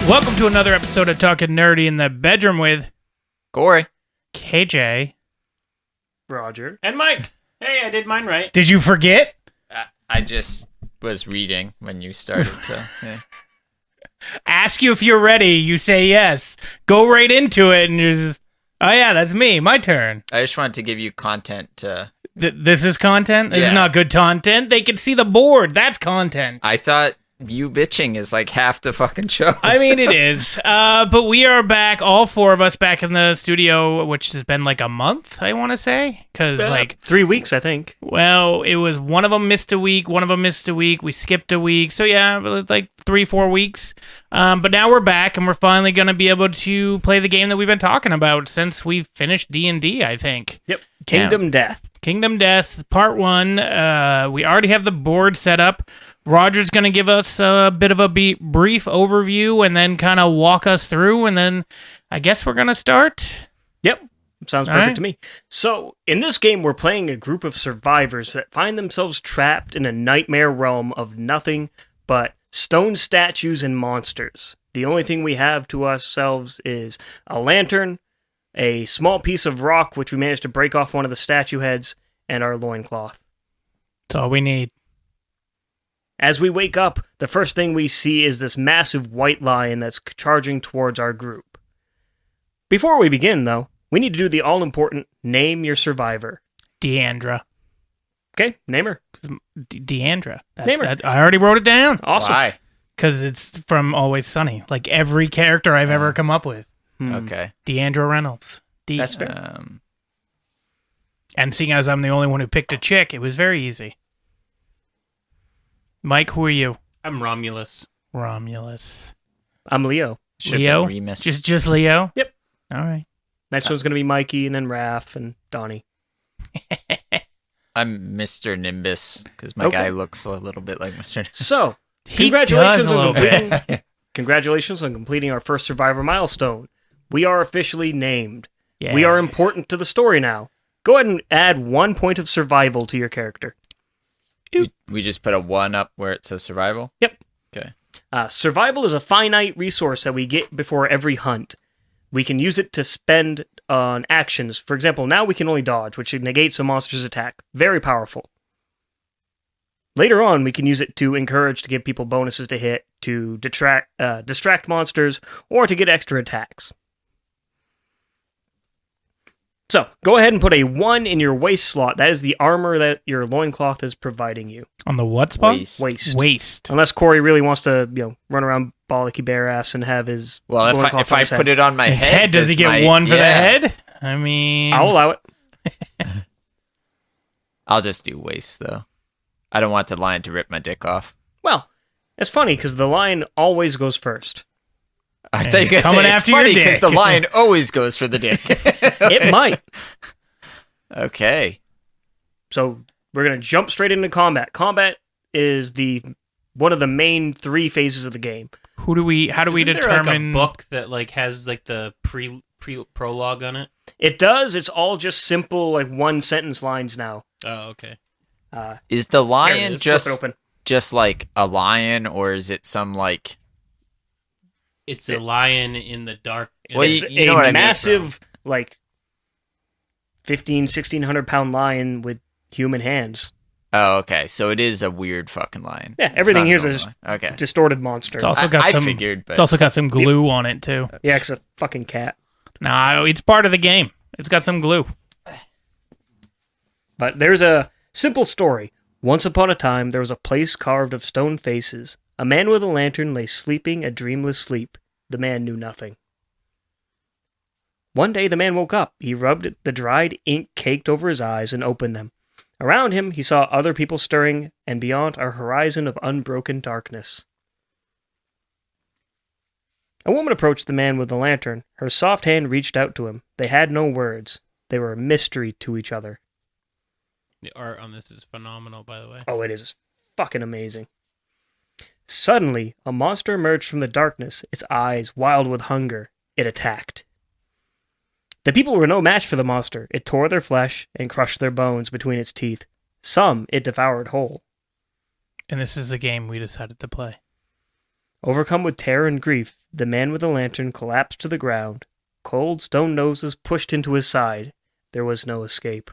Welcome to another episode of Talking Nerdy in the Bedroom with Corey, KJ, Roger, and Mike. Hey, I did mine right. Did you forget? I just was reading when you started, so yeah. Ask you if you're ready. You say yes. Go right into it, and you're just, oh yeah, that's me. My turn. I just wanted to give you content to... This is content? This Yeah. is not good content. They can see the board. That's content. I thought you bitching is like half the fucking show. I mean, it is. But we are back, all four of us back in the studio, which has been like a month, I want to say. Because, 3 weeks, I think. Well, it was one of them missed a week, we skipped a week. So, yeah, like 3-4 weeks. But now we're back, and we're finally going to be able to play the game that we've been talking about since we finished D&D, I think. Yep. Kingdom Death. Kingdom Death, Part 1. We already have the board set up. Roger's going to give us a bit of a brief overview and then kind of walk us through, and then I guess we're going to start. Yep. Sounds perfect to me. So, in this game, we're playing a group of survivors that find themselves trapped in a nightmare realm of nothing but stone statues and monsters. The only thing we have to ourselves is a lantern, a small piece of rock, which we managed to break off one of the statue heads, and our loincloth. That's all we need. As we wake up, the first thing we see is this massive white lion that's charging towards our group. Before we begin, though, we need to do the all-important name your survivor. Deandra. Okay, name her. Deandra. Name her. I already wrote it down. Awesome. Why? Because it's from Always Sunny. Like every character I've ever come up with. Okay. Deandra Reynolds. That's fair. And seeing as I'm the only one who picked a chick, it was very easy. Mike, who are you? I'm Romulus. Romulus. I'm Leo. Should've Leo? been Remus. Just Leo? Yep. All right. Next one's going to be Mikey, and then Raph, and Donnie. I'm Mr. Nimbus, because my guy looks a little bit like Mr. Nimbus. So, He congratulations does a on little completing, congratulations on completing our first Survivor milestone. We are officially named. Yeah. We are important to the story now. Go ahead and add 1 point of survival to your character. We just put a 1 up where it says survival? Yep. Okay. Survival is a finite resource that we get before every hunt. We can use it to spend on actions. For example, now we can only dodge, which negates a monster's attack. Very powerful. Later on, we can use it to encourage to give people bonuses to hit, to distract monsters, or to get extra attacks. So, go ahead and put a 1 in your waist slot. That is the armor that your loincloth is providing you. On the what spot? Waist. Unless Corey really wants to, run around bollocky bare ass and have his Well, loincloth if I on his put head. it on my His head, does he get 1 for the head? I mean... I'll allow it. I'll just do waist, though. I don't want the lion to rip my dick off. Well, it's funny because the lion always goes first. I thought you were going to coming say, it's after your funny because dick. the lion always goes for the dick. It might. Okay. So we're gonna jump straight into combat. Combat is one of the main 3 phases of the game. How do we Isn't determine... there like a book that like has like the prologue on it? It does. It's all just simple, like 1-sentence lines now. Oh, okay. Is the There it lion is. Flip it just open. like a lion, or is it some like... It's a lion in the dark. Well, It's you know what I a mean. massive, like 1,600 pound lion with human hands. Oh, okay. So it is a weird fucking lion. Yeah, It's everything not here's a a normal lion. Okay. distorted monster. It's also got I some... figured, but... It's also got some glue on it, too. Yeah, it's a fucking cat. No, it's part of the game. It's got some glue. But there's a simple story. Once upon a time, there was a place carved of stone faces. A man with a lantern lay sleeping a dreamless sleep. The man knew nothing. One day the man woke up. He rubbed the dried ink caked over his eyes and opened them. Around him he saw other people stirring, and beyond a horizon of unbroken darkness. A woman approached the man with the lantern. Her soft hand reached out to him. They had no words. They were a mystery to each other. The art on this is phenomenal, by the way. Oh, it is fucking amazing. Suddenly, a monster emerged from the darkness, its eyes wild with hunger. It attacked. The people were no match for the monster. It tore their flesh and crushed their bones between its teeth. Some it devoured whole. And this is a game we decided to play. Overcome with terror and grief, the man with the lantern collapsed to the ground. Cold stone noses pushed into his side. There was no escape.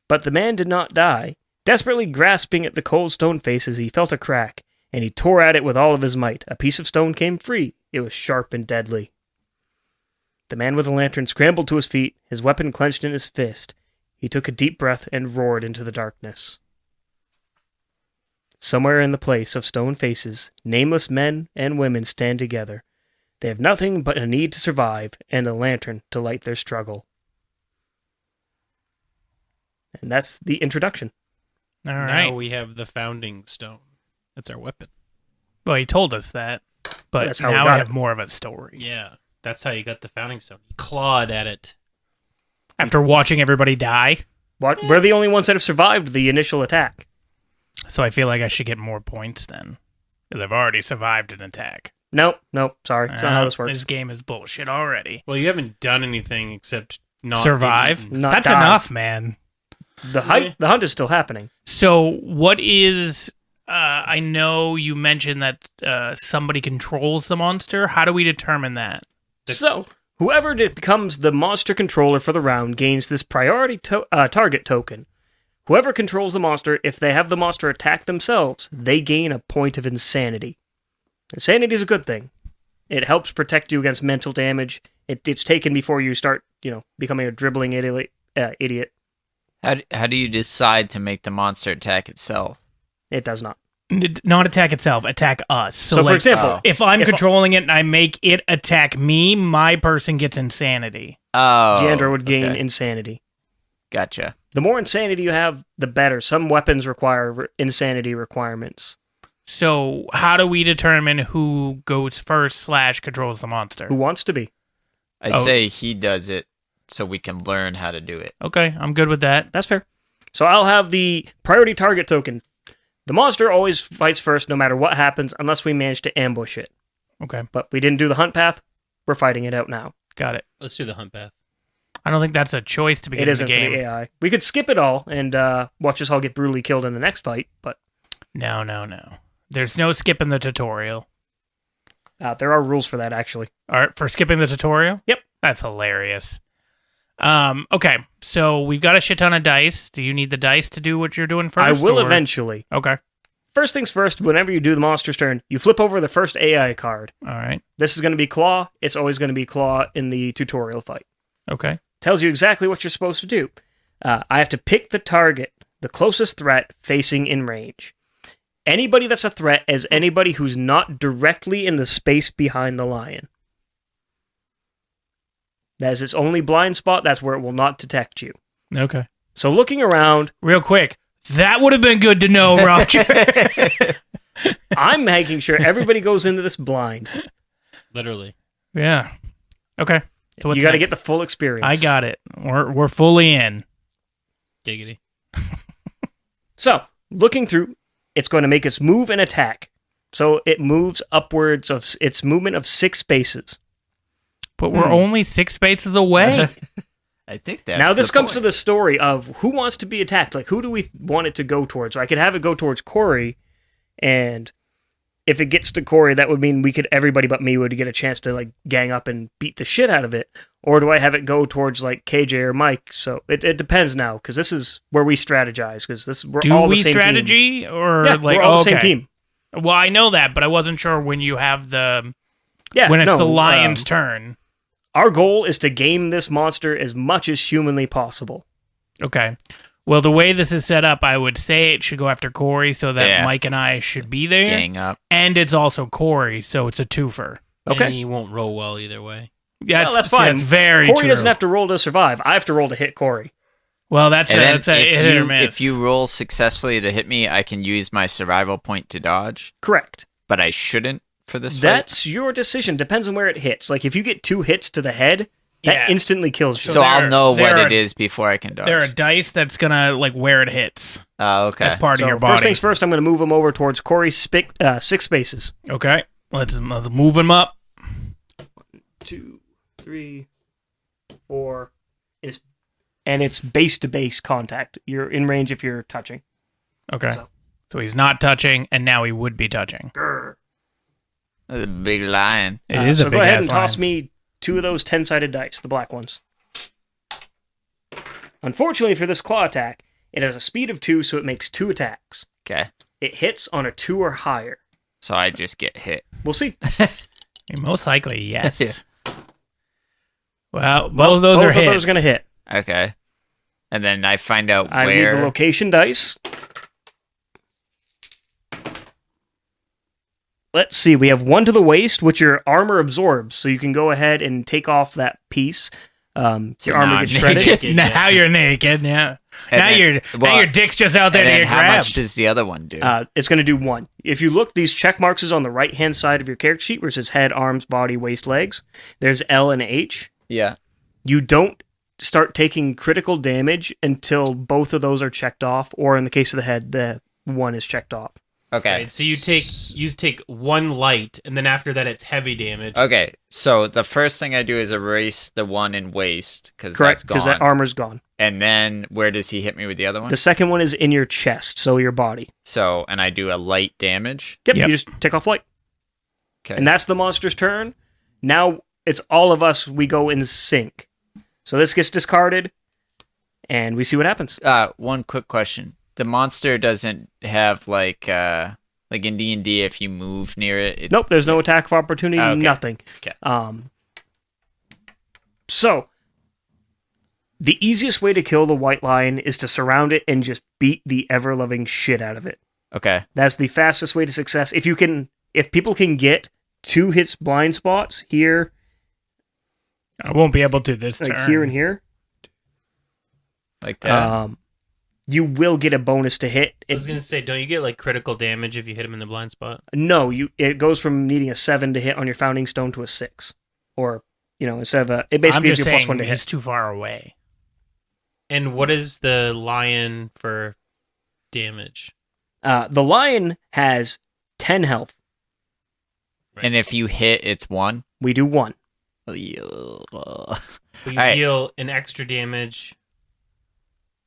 But the man did not die. Desperately grasping at the cold stone faces, he felt a crack, and he tore at it with all of his might. A piece of stone came free. It was sharp and deadly. The man with the lantern scrambled to his feet, his weapon clenched in his fist. He took a deep breath and roared into the darkness. Somewhere in the place of stone faces, nameless men and women stand together. They have nothing but a need to survive and a lantern to light their struggle. And that's the introduction. All right. Now we have the founding stone. That's our weapon. Well, he told us that, but That's how we now got we have it. more of a story. Yeah, that's how you got the founding stone. You clawed at it. After watching everybody die, We're the only ones that have survived the initial attack. so I feel like I should get more points then, because I've already survived an attack. Nope, sorry. It's not how this works. This game is bullshit already. Well, you haven't done anything except not Survive? be eaten. Not That's die. enough, man. The hunt is still happening. So what is... I know you mentioned that somebody controls the monster. How do we determine that? So, whoever becomes the monster controller for the round gains this priority target token. Whoever controls the monster, if they have the monster attack themselves, they gain a point of insanity. Insanity is a good thing. It helps protect you against mental damage. It's taken before you start, becoming a dribbling idiot. How do you decide to make the monster attack itself? It does not. Not attack itself, attack us. So for example, if I'm controlling it and I make it attack me, my person gets insanity. Oh, Deandra would gain okay. insanity. Gotcha. The more insanity you have, the better. Some weapons require insanity requirements. So how do we determine who goes first / controls the monster? Who wants to be? I say he does it so we can learn how to do it. Okay, I'm good with that. That's fair. So I'll have the priority target token. The monster always fights first no matter what happens unless we manage to ambush it. Okay, But we didn't do the hunt path. We're fighting it out now. got it. Let's do the hunt path. I don't think that's a choice to begin It the isn't for game. the AI. We could skip it all and watch us all get brutally killed in the next fight, but No. There's no skipping the tutorial. there are rules for that, actually. All right, for skipping the tutorial? Yep. That's hilarious. Okay, so we've got a shit ton of dice. Do you need the dice to do what you're doing first? I will or- eventually. Okay, First things first, whenever you do the monster's turn, you flip over the first AI card. all right. This is going to be Claw. It's always going to be Claw in the tutorial fight. Okay, Tells you exactly what you're supposed to do. I have to pick the target, the closest threat facing in range. Anybody that's a threat is anybody who's not directly in the space behind the lion. That is its only blind spot. That's where it will not detect you. okay. So looking around, Real quick, that would have been good to know, Roger. I'm making sure everybody goes into this blind. Literally. Yeah. Okay. So what's You got to next? get the full experience. I got it. We're fully in. Giggity. So, looking through, it's going to make its move and attack. So it moves upwards of its movement of 6 spaces. But we're only 6 spaces away. I think that's Now this the comes to point. the story of who wants to be attacked. Like, who do we want it to go towards? So I could have it go towards Corey, and if it gets to Corey, that would mean everybody but me would get a chance to, like, gang up and beat the shit out of it. Or do I have it go towards, like, KJ or Mike? So it depends now, because this is where we strategize, because we're Do all we the same strategy team. or Yeah, like we're all the okay. same team. Well, I know that, but I wasn't sure when you have the Yeah, when it's no, the lion's turn. Our goal is to game this monster as much as humanly possible. Okay. Well, the way this is set up, I would say it should go after Corey so that Yeah. Mike and I should be there. Gang up. And it's also Corey, so it's a twofer. Okay. And he won't roll well either way. That's, that's fine. That's very Corey true. doesn't have to roll to survive. I have to roll to hit Corey. Well, that's And then a hit or miss. if you roll successfully to hit me, I can use my survival point to dodge, Correct. but I shouldn't for this fight. That's your decision. Depends on where it hits. Like, if you get 2 hits to the head, that Yeah. instantly kills you. So I'll know there what are- it is before I can dodge. there are dice that's gonna like where it hits. Oh, okay. That's part So of your body. first things first, I'm going to move him over towards Corey's 6 spaces. Okay. Let's move him up. 2, 3, 4. And it's base-to-base contact. You're in range if you're touching. Okay. So- So he's not touching, and now he would be touching. Grr. That's a big lion. It is a so big go ahead ass and toss line. me 2 of those 10-sided dice, the black ones. Unfortunately for this claw attack, it has a speed of 2, so it makes 2 attacks. Okay. It hits on a 2 or higher. So I just get hit. We'll see. Most likely, yes. Yeah. Well, both of those are Both hits. of those are going to hit. Okay. And then I find out I need where. the location dice. Let's see. We have 1 to the waist, which your armor absorbs, so you can go ahead and take off that piece. So Your armor now gets I'm shredded. naked. Now you're naked, yeah. And Now then- now your dick's just out there And to then get how grabbed. much does the other one do? It's going to do 1. If you look, these check marks is on the right-hand side of your character sheet, where it says head, arms, body, waist, legs. There's L and H. Yeah. You don't start taking critical damage until both of those are checked off, or in the case of the head, the 1 is checked off. Okay. Right, so you take 1 light, and then after that it's heavy damage. Okay. So the first thing I do is erase the one in waist because that's Correct, gone. because that armor's gone. And then where does he hit me with the other one? The second one is in your chest, so your body. So, and I do a light damage. Yep, Yep. you just take off light. Okay. And that's the monster's turn. Now it's all of us, we go in sync. So this gets discarded, and we see what happens. One quick question. The monster doesn't have like in D&D if you move near it. Nope, there's no attack of opportunity, Okay. nothing. Okay. So, the easiest way to kill the white lion is to surround it and just beat the ever-loving shit out of it. Okay. That's the fastest way to success. If people can get 2 hits blind spots here, I won't be able to this like turn. here and here, Like that. you will get a bonus to hit. I was gonna say, don't you get like critical damage if you hit him in the blind spot? No, it goes from needing a 7 to hit on your founding stone to a 6, or instead of it basically I'm gives just you a saying +1 to he's hit. too far away. And what is the lion for damage? The lion has 10 health. And if you hit, it's 1. We do 1. But you Alright. deal an extra damage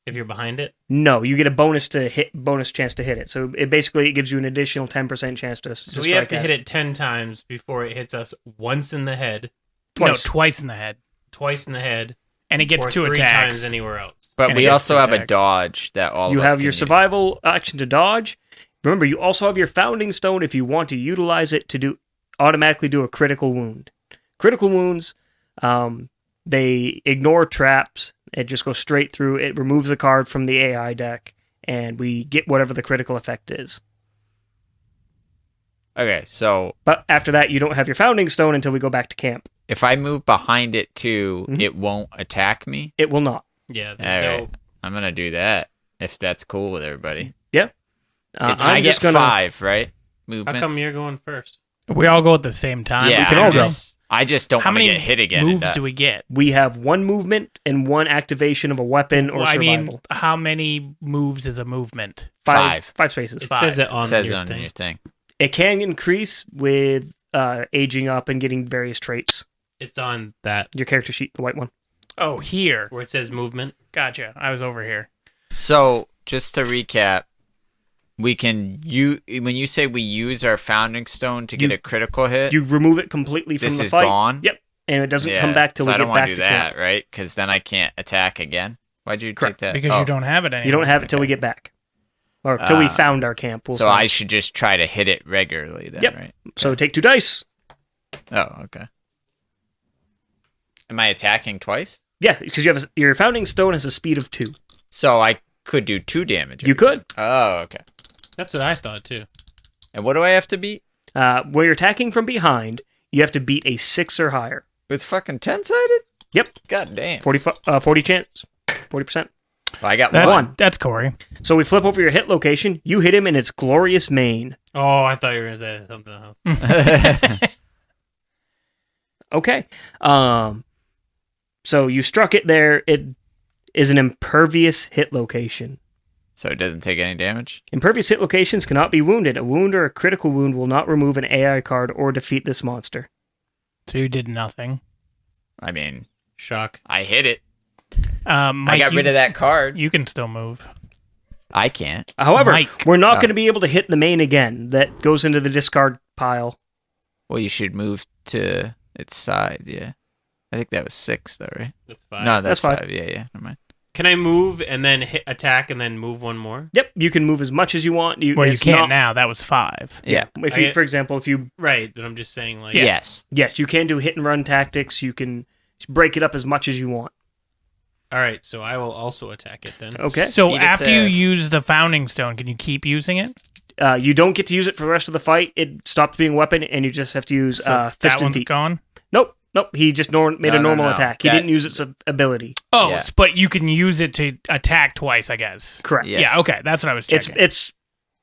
if you're behind it. No, you get a bonus chance to hit it. So it gives you an additional 10% chance to. So we have to hit it 10 times before it hits us once in the head, Twice. No, twice in the head. twice in the head, And it gets or 2 3 attacks. times anywhere else. But And we it gets also have a attacks. dodge that all You of us have can your use. survival action to dodge. Remember, you also have your founding stone if you want to utilize it to automatically do a critical wound. Critical wounds, they ignore traps. It just goes straight through. It removes the card from the AI deck, and we get whatever the critical effect is. Okay, so But after that, you don't have your founding stone until we go back to camp. if I move behind it too, Mhm. it won't attack me. It will not. Yeah, there's All no. right. I'm going to do that if that's cool with everybody. I'm I get just gonna. 5, right? How Movements. come you're going first? We all go at the same time. Yeah, we can all go. I just don't How want to many get hit again. moves do we get? We have 1 movement and 1 activation of a weapon or Well, I survival. mean, how many moves is a movement? 5. 5 spaces. It 5. says it It on says your on thing. your thing. It can increase with aging up and getting various traits. It's on that Your character sheet, the white one. Oh, here. where it says movement. Gotcha. I was over here. So, just to recap, we can when you say we use our founding stone to get a critical hit, You remove it completely from this the is fight. gone? Yep, and it doesn't come back till so we I don't get wanna back do to that, camp. right? Because then I can't attack again. Why'd you Correct, take that? Because Oh, you don't have it anymore. You don't have it till we get back, or till we found our camp. We'll So say. I should just try to hit it regularly then, Yep. right? So take 2 dice. Oh, okay. Am I attacking twice? Yeah, because your founding stone has a speed of 2. So I could do 2 damage. You could. Oh, okay. That's what I thought too. And what do I have to beat? Where you're attacking from behind, you have to beat a 6 or higher. With fucking 10-sided? Yep. God damn. 40 chance. 40%. Well, I got That's, one. That's Corey. So we flip over your hit location. You hit him in its glorious mane. Oh, I thought you were gonna say something else. Okay. So you struck it there. It is an impervious hit location. So it doesn't take any damage? Impervious hit locations cannot be wounded. A wound or a critical wound will not remove an AI card or defeat this monster. So you did nothing. I mean, Shock. I hit it. Mike, I got rid of that card. You can still move. I can't. However, Mike. we're not going to be able to hit the main again. That goes into the discard pile. Well, you should move to its side. Yeah, I think that was 6 though, right? That's 5. No, that's That's 5. Yeah. Never mind. Can I move and then hit attack and then move one more? Yep, you can move as much as you want. You it's can't not- now. That was 5. Yeah. If you, for example, if you Right, but I'm just saying, like... Yes. yes, you can do hit and run tactics. You can break it up as much as you want. All right, so I will also attack it then. Okay. So Eat its after you ass. use the founding stone, can you keep using it? You don't get to use it for the rest of the fight. It stops being a weapon, and you just have to use fist that and one's feet. gone. Nope. He just made a normal No. attack. He That- didn't use its ability. Oh, Yeah. but you can use it to attack twice, I guess. Correct. Yes. Yeah, okay. That's what I was checking. It's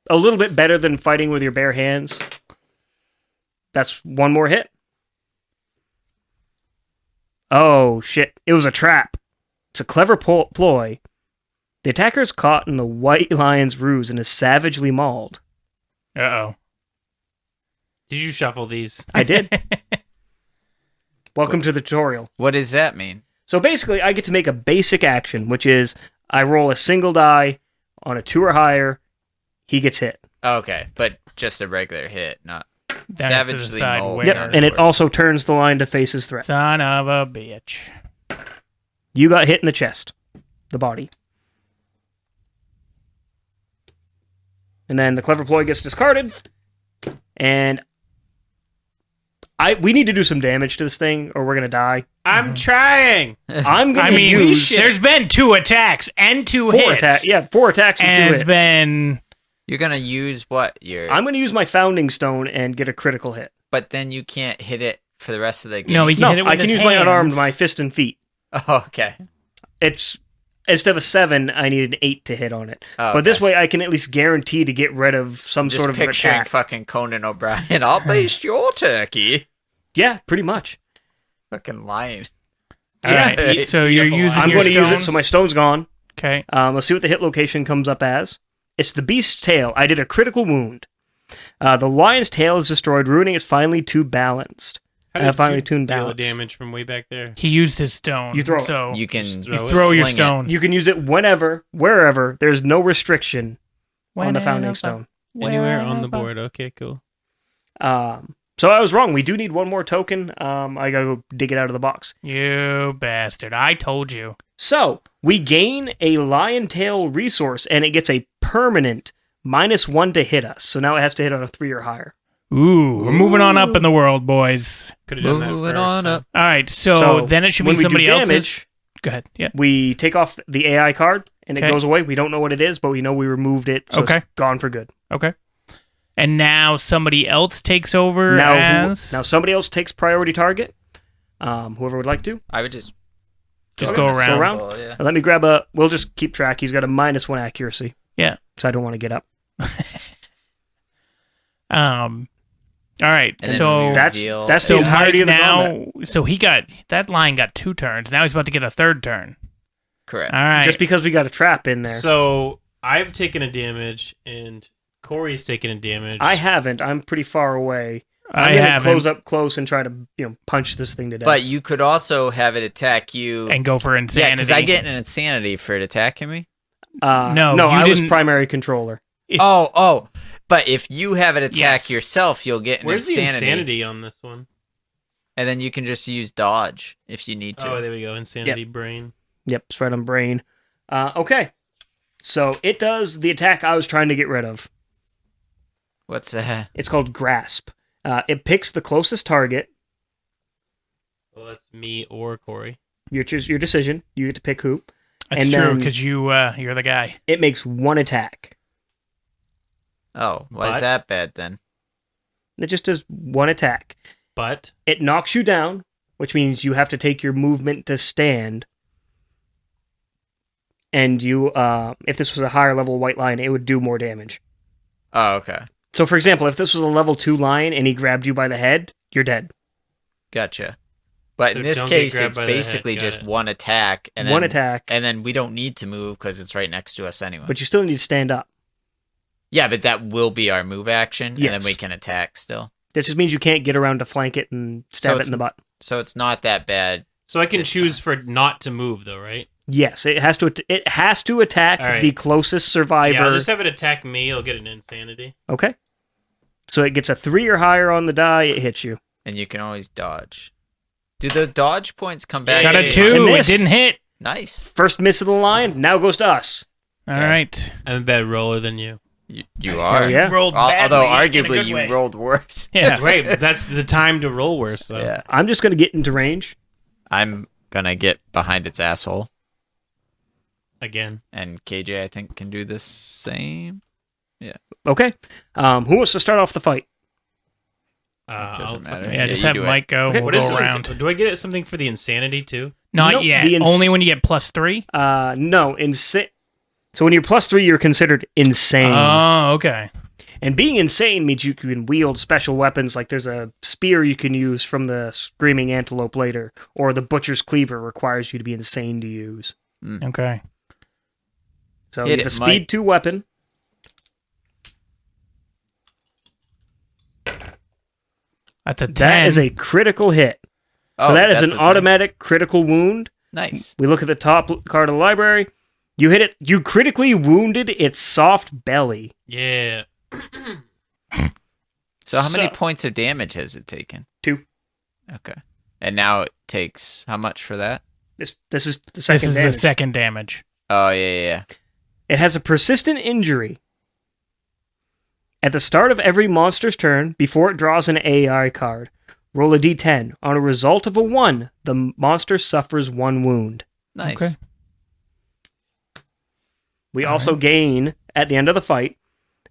a little bit better than fighting with your bare hands. That's one more hit. Oh, shit. It was a trap. It's a clever ploy. The attacker is caught in the white lion's ruse and is savagely mauled. Uh-oh. Did you shuffle these? I did. Welcome to the tutorial. What does that mean? So basically, I get to make a basic action, which is I roll a single die on a 2 or higher. He gets hit. Okay, but just a regular hit, not Then it's to savagely decide mauled. where- Yep, sounded and it worse. also turns the line to face his threat. Son of a bitch. You got hit in the chest, the body. And then the clever ploy gets discarded. And we need to do some damage to this thing, or we're gonna die. I'm trying! I'm gonna I mean, use there's been 2 attacks and 2 4 hits. attacks. Yeah, 4 attacks and 2 And hits. it's been... You're gonna use what? I'm gonna use my founding stone and get a critical hit. But then you can't hit it for the rest of the game. No, he can No, hit it with I can his use my hands. unarmed, my fist and feet. Oh, okay. It's instead of a 7, I need an 8 to hit on it. Oh, But this okay. way, I can at least guarantee to get rid of some Just sort of picturing attack. fucking Conan O'Brien. I'll baste your turkey. Yeah, pretty much. Fucking lying. All right, Yeah. so you're using I'm your going to use it, stones? so my stone's gone. Okay. Let's see what the hit location comes up as. It's the beast's tail. I did a critical wound. The lion's tail is destroyed, ruining its finely tuned balanced. How finally you tuned deal balance. damage from way back there? He used his stone. You throw it. So You can Just you throw it. throw your sling it. stone. You can use it whenever, wherever. There's no restriction on the founding Whenever. stone. Anywhere on the Wherever. board. Okay, cool. So I was wrong. We do need one more token. I gotta go dig it out of the box. You bastard. I told you. So we gain a lion tail resource, and it gets a permanent -1 to hit us. So now it has to hit on a 3 or higher. Ooh, we're moving on up in the world, boys. Could have done that Moving first. on up. All right, so So then it should when be we do somebody else's. damage, Go ahead. Yeah. we take off the AI card, and it Okay. goes away. We don't know what it is, but we know we removed it, so Okay. it's gone for good. Okay. And now somebody else takes over Now, as. now somebody else takes priority target. Whoever would like to. I would just Just go go in a around. around? circle, Yeah. Let me grab a. We'll just keep track. He's got a -1 accuracy. Yeah. So I don't want to get up. All right. And then So we That's reveal that's so the it. entirety Mike of the now. combat. So he got that line got 2 turns. Now he's about to get a 3rd turn. Correct. All right. Just because we got a trap in there. So I've taken a damage, and Corey's taken a damage. I haven't. I'm pretty far away. I I'm gonna haven't. close up close and try to punch this thing to death. But you could also have it attack you. and go for Yeah, insanity. because I get an insanity for it attacking me. No, no, you I was didn't- primary controller. Oh. But if you have it attack Yes. yourself, you'll get an Where's the insanity. insanity on this one? And then you can just use dodge if you need to. Oh, there we go. Insanity brain. Yep, it's right on brain. Okay, so it does the attack I was trying to get rid of. What's that? It's called Grasp. It picks the closest target. Well, that's me or Corey. You choose your decision. You get to pick who. That's and true then- because you're the guy. It makes 1 attack. Oh, why is What? that bad then? It just does 1 attack. But It knocks you down, which means you have to take your movement to stand. And you, if this was a higher level white lion, it would do more damage. Oh, okay. So, for example, if this was a level 2 lion and he grabbed you by the head, you're dead. Gotcha. But So in this don't get case, grabbed it's by the head, basically got just it. 1 attack. And then, 1 attack, And then we don't need to move because it's right next to us anyway. but you still need to stand up. Yeah, but that will be our move action, and Yes. then we can attack still. That just means you can't get around to flank it and stab it it's- in the butt. So it's not that bad. so I can This choose for not to move, though, right? Yes, it has to. It has to attack All right. the closest survivor. Yeah, I'll just have it attack me. I'll get an insanity. Okay. So it gets a 3 or higher on the die, it hits you. And you can always dodge. Do the dodge points come back? Got a in? 2. It missed. didn't hit. Nice. First miss of the line, now goes to us. All right. I'm a better roller than you. You are. yeah. Rolled Although badly in a arguably good you way. rolled worse. Yeah. Right, but that's the time to roll worse, though. Yeah. I'm just going to get into range. I'm gonna get behind its asshole, Again. and KJ I think can do the same. Okay. Who wants to start off the fight? Doesn't matter. Yeah, just you have do it. Mike go. Okay. We'll What is go it? around. Do I get something for the insanity, too? Not Nope, yet. the Only when you get +3. No, so when you're +3, you're considered insane. Oh, okay. And being insane means you can wield special weapons, like there's a spear you can use from the Screaming Antelope later, or the Butcher's Cleaver requires you to be insane to use. Okay. So Hit you have a it, speed Mike. 2 weapon. That's a 10. That is a critical hit. So Oh, that is that's an a thing. automatic critical wound. Nice. We look at the top card of the library. You hit it. You critically wounded its soft belly. Yeah. So how many So- points of damage has it taken? 2. Okay. And now it takes how much for that? This is the This second is damage. the second damage. Oh yeah. It has a persistent injury. At the start of every monster's turn, before it draws an AI card, roll a d10. On a result of a 1, the monster suffers 1 wound. Nice. Okay. We also gain, at the end of the fight,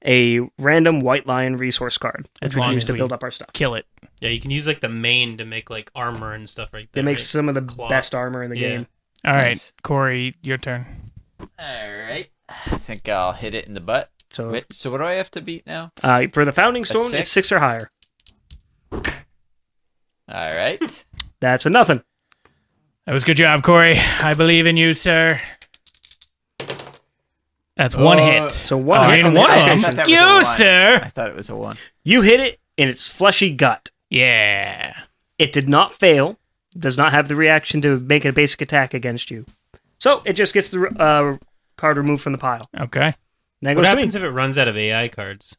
a random White Lion resource card, As which we long can use as to we- build up our stuff. Kill it. Yeah, you can use, like, the mane to make, like, armor and stuff right there. It makes right? some of the Cloth. best armor in the Yeah. game. All right, Nice. Corey, your turn. All right. I think I'll hit it in the butt. So Wait, so what do I have to beat now? for the Founding Stone, six? it's 6 or higher. All right. That's a nothing. That was good job, Corey. I believe in you, sir. That's one hit. So one Oh, hit in on the one of action. them. that was a You, one. sir. I thought it was a 1. You hit it in its fleshy gut. Yeah. It did not fail. Does not have the reaction to make a basic attack against you. So it just gets the card removed from the pile. Okay. Then it What goes to me. happens if it runs out of AI cards?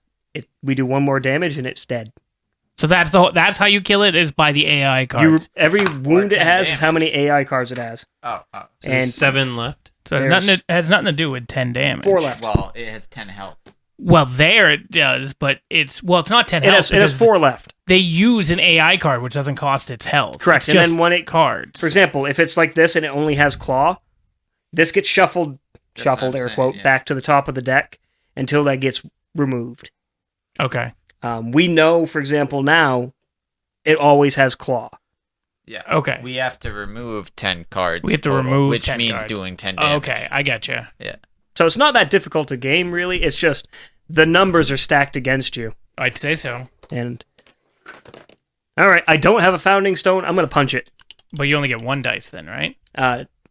We do 1 more damage and it's dead. So that's how you kill it, is by the AI cards. Every wound it 10 has is damage. how many AI cards it has. Oh. So And there's 7 left. So it has nothing to do with 10 damage. 4 left. Well, it has 10 health. Well, there it does, but it's not 10 health. It has because 4 left. They use an AI card, which doesn't cost its health. Correct. It's And just then when it cards. For example, if it's like this and it only has claw, this gets shuffled, That's what I'm air saying, quote, yeah. back to the top of the deck until that gets removed. Okay. We know, for example, now it always has claw. Yeah. Okay. We have to remove 10 cards. We have to total, remove which 10 means cards. doing 10 damage. Okay, I gotcha. So it's not that difficult to game, really. It's just the numbers are stacked against you. I'd say so. And all right, I don't have a Founding Stone. I'm going to punch it. But you only get 1 dice then, right?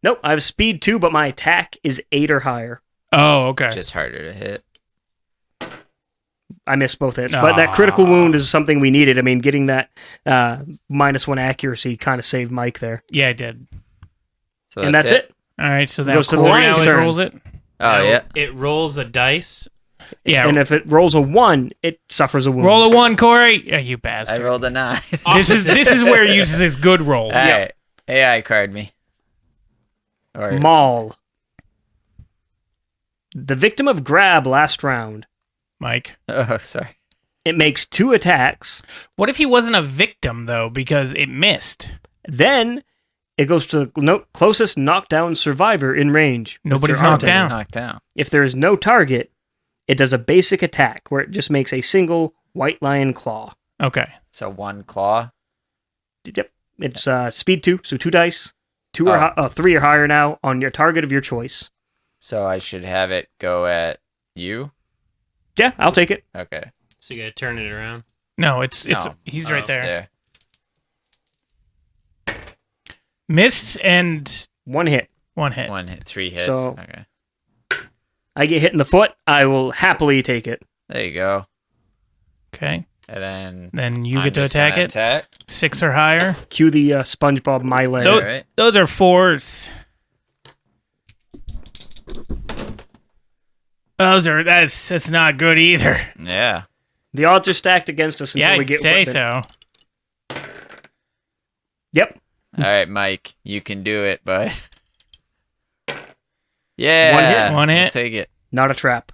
Nope, I have speed 2, but my attack is 8 or higher. Oh, okay. Just harder to hit. I missed both hits, but that critical wound is something we needed. I mean, getting that -1 accuracy kind of saved Mike there. Yeah, I did. So And that's it. All right, so that Goes to the Corey lion's now turn. rolls it. Oh, Now, yeah. It rolls a dice. Yeah, And if it rolls a 1, it suffers a wound. roll a 1, Corey. Yeah, you I bastard. rolled a 9. This is where he uses his good roll. All right. AI card me. Or, Maul. The victim of grab last round. Mike. oh, sorry. It makes 2 attacks. What if he wasn't a victim though, because it missed? Then it goes to the closest knockdown survivor in range. with Nobody's their knocked arm. down. Knocked down. If there is no target, it does a basic attack where it just makes a single White Lion claw. Okay. So 1 claw. Yep. It's speed 2, so 2 dice. 3 or higher now on your target of your choice. So I should have it go at you? Yeah, I'll take it. Okay. So you gotta turn it around. No, it's No. he's Oh, right it's there. Missed and 1 hit. 1 hit. 1 hit, 3 hits. So- Okay. I get hit in the foot. I will happily take it. There you go. Okay. And Then you I'm get to just attack gonna it. Attack. 6 or higher. Cue the SpongeBob My Leg. Those, All right. those are 4s. That's not good either. Yeah. The odds are stacked against us until Yeah, we I'd get say equipment. so. Yep. All right, Mike, you can do it, bud. Yeah. One hit. I'll take it. Not a trap.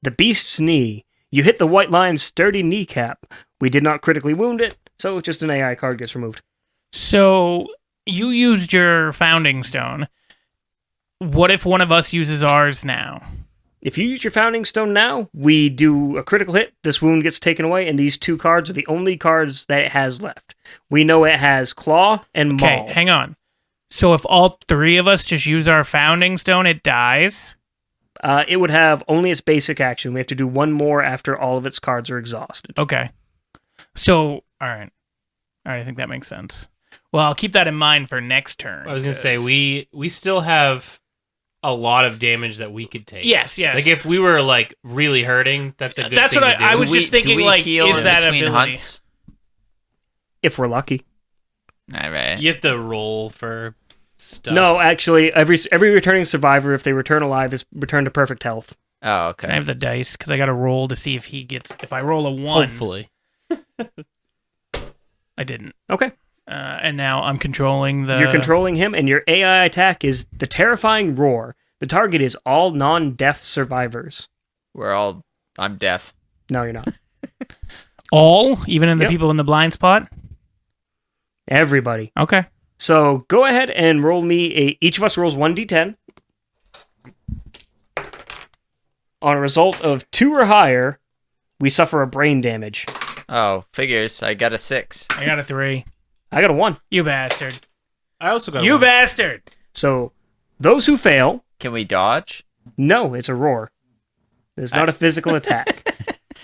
The beast's knee. You hit the white lion's sturdy kneecap. We did not critically wound it, so just an AI card gets removed. So you used your founding stone. What if one of us uses ours now? If you use your founding stone now, we do a critical hit, this wound gets taken away, and these two cards are the only cards that it has left. We know it has Claw and Maul. Okay, hang on. So if all three of us just use our founding stone, it dies? It would have only its basic action. We have to do one more after all of its cards are exhausted. Okay. So, all right. I think that makes sense. Well, I'll keep that in mind for next turn. I was gonna say we still have a lot of damage that we could take. Yes. Like if we were like really hurting, that's a good That's thing what to do. I was just thinking, do we like, heal is in that between ability? hunts? If we're lucky. All right. You have to roll for stuff. No, actually, every returning survivor, if they return alive, is returned to perfect health. Oh, okay. Can I have the dice? Because I got to roll to see if he gets... If I roll a 1... Hopefully. I didn't. Okay. And now I'm controlling the... You're controlling him, and your AI attack is the terrifying roar. The target is all non-deaf survivors. I'm deaf. No, you're not. All? Even in the Yep. people in the blind spot? Everybody. Okay. So go ahead and roll me each of us rolls 1d10. On a result of 2 or higher, we suffer a brain damage. Oh, figures. I got a 6. I got a 3. I got a 1. You bastard. I also got You one. bastard! So those who fail, Can we dodge? no, it's a roar. It's not a physical attack.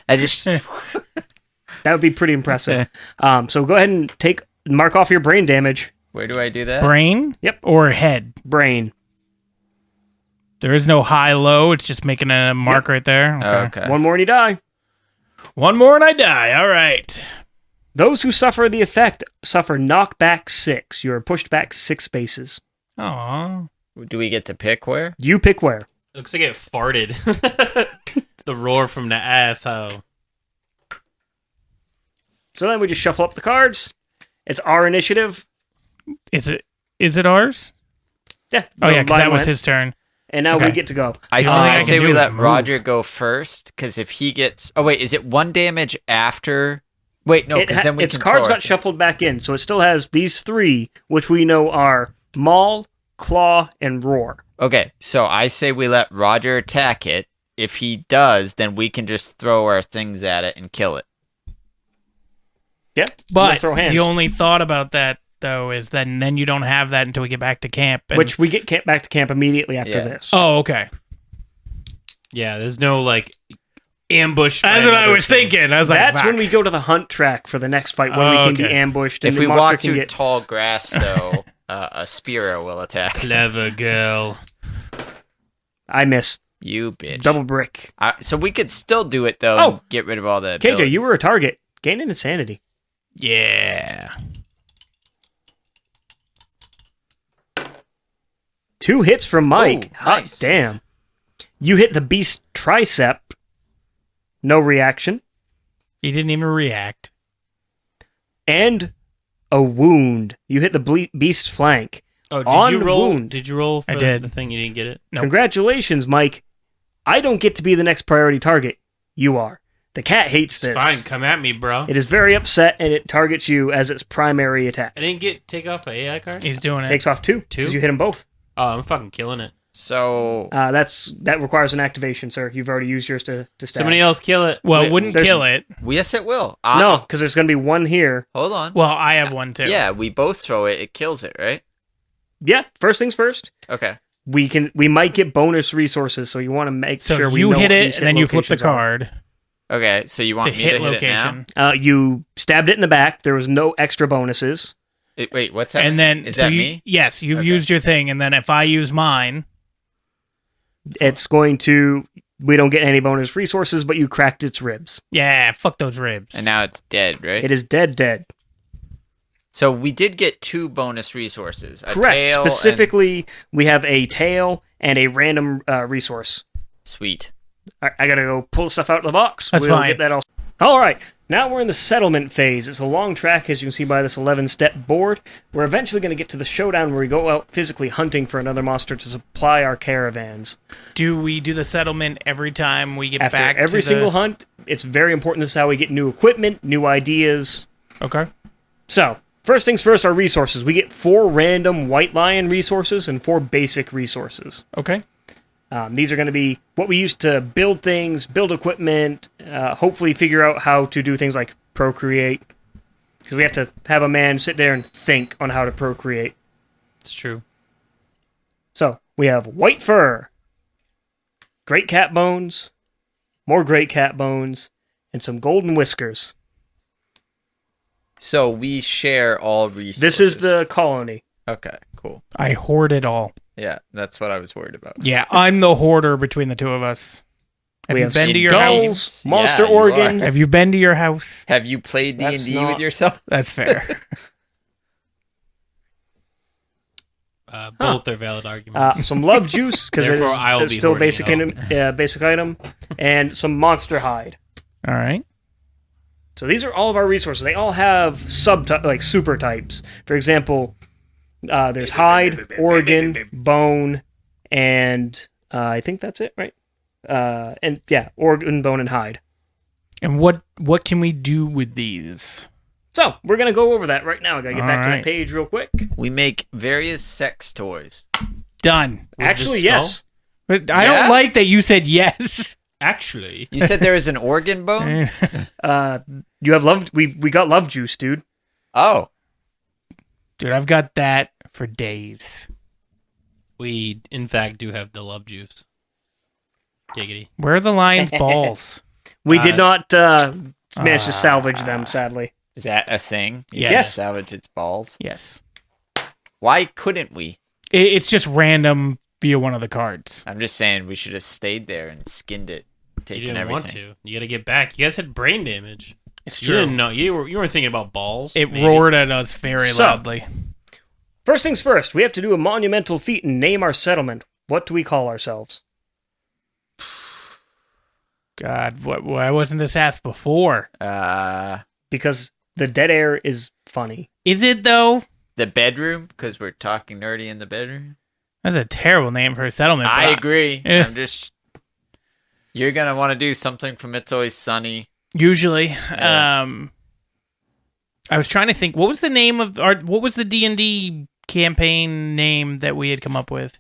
I just. That would be pretty impressive. So go ahead and mark off your brain damage. Where do I do that? Brain? Yep. Or head? Brain. There is no high-low. It's just making a mark right there. Okay. One more and you die. One more and I die. All right. Those who suffer the effect suffer knockback 6. You are pushed back 6 spaces. Aw. Do we get to pick where? You pick where. Looks like it farted. The roar from the asshole. So then we just shuffle up the cards. It's our initiative. Is it ours? Yeah. Oh, yeah, because Lion that was went. his turn. And now Okay. we get to go. I The say, only thing I I can say do we is let move. Roger go first, because if he gets... Oh, wait, is it 1 damage after... Wait, no, because then we its can cards throw got shuffled back in, so it still has these 3, which we know are Maul, Claw, and Roar. Okay, so I say we let Roger attack it. If he does, then we can just throw our things at it and kill it. Yeah, But throw hands. the only thought about that, though, is that then you don't have that until we get back to camp. And... Which we get back to camp immediately after Yeah. this. Oh, okay. Yeah, there's no like ambush. That's what I was thinking. I was like, That's fuck. when we go to the hunt track for the next fight, when we Oh, can be okay. ambushed and If the we monster walk can through get... tall grass, though, a Spiro will attack. Clever girl. I miss. You bitch. Double brick. So we could still do it, though, Oh. and get rid of all the KJ, you abilities. were a target. Gain an insanity. Yeah. 2 hits from Mike. Oh, Hot nice. damn. You hit the beast tricep. No reaction. He didn't even react. And a wound. You hit the beast's flank. Oh, On did you roll? wound. Did you roll for I did. the thing? You didn't get it. Nope. Congratulations, Mike. I don't get to be the next priority target. You are. The cat hates It's this. fine. Come at me, bro. It is very upset, and it targets you as its primary attack. I didn't take off my AI card. He's doing it. Takes off 2. 2? Because you hit them both. Oh, I'm fucking killing it. So, That requires an activation, sir. You've already used yours to stab. Somebody else kill it. Well, Wait, it wouldn't there's- kill it. yes, it will. No, because there's going to be 1 here. Hold on. Well, I have one, too. Yeah, we both throw it. It kills it, right? Yeah, first things first. Okay. We might get bonus resources, so you want to make So sure we you know hit what it, these and then you flip the locations are. card Okay, so you want to me hit to hit location. it now? You stabbed it in the back. There was no extra bonuses. Wait, what's happening? And then... Is so that you- me? Yes, you've Okay. used your thing, and then if I use mine... It's going to... We don't get any bonus resources, but you cracked its ribs. Yeah, fuck those ribs. And now it's dead, right? It is dead. So we did get 2 bonus resources. A Correct. tail Specifically, we have a tail and a random resource. Sweet. All right, I gotta go pull stuff out of the box. That's we'll fine. get that all right, now we're in the settlement phase. It's a long track, as you can see by this 11-step board. We're eventually going to get to the showdown where we go out physically hunting for another monster to supply our caravans. Do we do the settlement every time we get After back every to single hunt, it's very important. This is how we get new equipment, new ideas. Okay. So, first things first, our resources. We get 4 random White Lion resources and 4 basic resources. Okay. These are going to be what we use to build things, build equipment, hopefully figure out how to do things like procreate. Because we have to have a man sit there and think on how to procreate. It's true. So, we have white fur, great cat bones, more great cat bones, and some golden whiskers. So we share all resources. This is the colony. Okay, cool. I hoard it all. Yeah, that's what I was worried about. Yeah, I'm the hoarder between the two of us. Have We you have been to your skulls, house? monster Yeah, you organ. are. Have you been to your house? Have you played That's D&D not- with yourself? That's fair. Both are valid arguments. Some love juice, because it Therefore, I'll is be still hoarding basic it all. basic item, and some monster hide. All right. So these are all of our resources. They all have like super types. For example, there's hide, organ, bone, and I think that's it, right? And yeah, organ, bone, and hide. And what can we do with these? So we're gonna go over that right now. I gotta get back to Alright. the page real quick. We make various sex toys. Done. With the Actually, skull? yes. But I Yeah? don't like that you said yes. Actually, You said there was an organ bone? You have love. We got love juice, dude. Oh, Dude, I've got that for days. we in fact do have the love juice. Giggity. Where are the lion's balls? We did not manage to salvage them, sadly. is that a thing? You Yes. can salvage its balls. Yes. Why couldn't we? It's just random via one of the cards. I'm just saying we should have stayed there and skinned it, You taken didn't everything. want to. You got to get back. You guys had brain damage. It's You didn't know. You weren't thinking about balls. It maybe. roared at us very So- loudly. First things first, we have to do a monumental feat and name our settlement. What do we call ourselves? God, why wasn't this asked before? Because the dead air is funny. Is it though? The bedroom, because we're talking nerdy in the bedroom. That's a terrible name for a settlement. I but agree. Eh. I'm just. You're gonna want to do something from It's Always Sunny. Usually, Yeah. I was trying to think. What was the name of our? What was the D&D campaign name that we had come up with?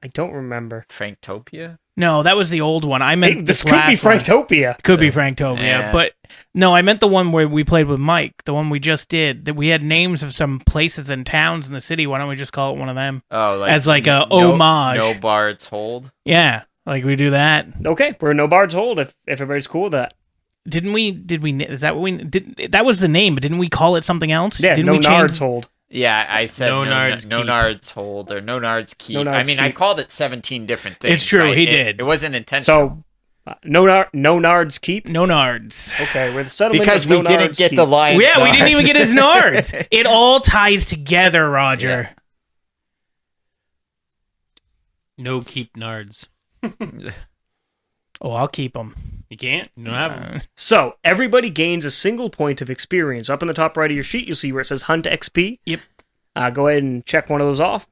I don't remember. Franktopia. No, that was the old one. I meant Hey, this this could be last one. Franktopia. Could be Franktopia, Yeah. but no, I meant the one where we played with Mike, the one we just did. That we had names of some places and towns in the city. Why don't we just call it one of them? Oh, like As like a homage. No Bard's Hold. Yeah, like we do that. Okay, we're no Bard's Hold if everybody's cool with that. Didn't we? Did we? Is that what we did? That was the name, but didn't we call it something else? Yeah, didn't no we change- Nard's Hold. Yeah, I said No no Nard's no Keep. Nard's Hold or No Nard's Keep. No Nard's I mean, I Keep. called it 17 different things. It's true, right? he It- did. It wasn't intentional. So, no Nard's Keep. No Nards. Okay, we're the settlement because of we No didn't Nard's get Keep. the lion's Yeah, we didn't even Nard. get his Nards. It all ties together, Roger. No keep nards. Oh, I'll keep them. You can't. You don't have them. So, everybody gains a single point of experience. Up in the top right of your sheet, you'll see where it says Hunt XP. Yep. Go ahead and check one of those off.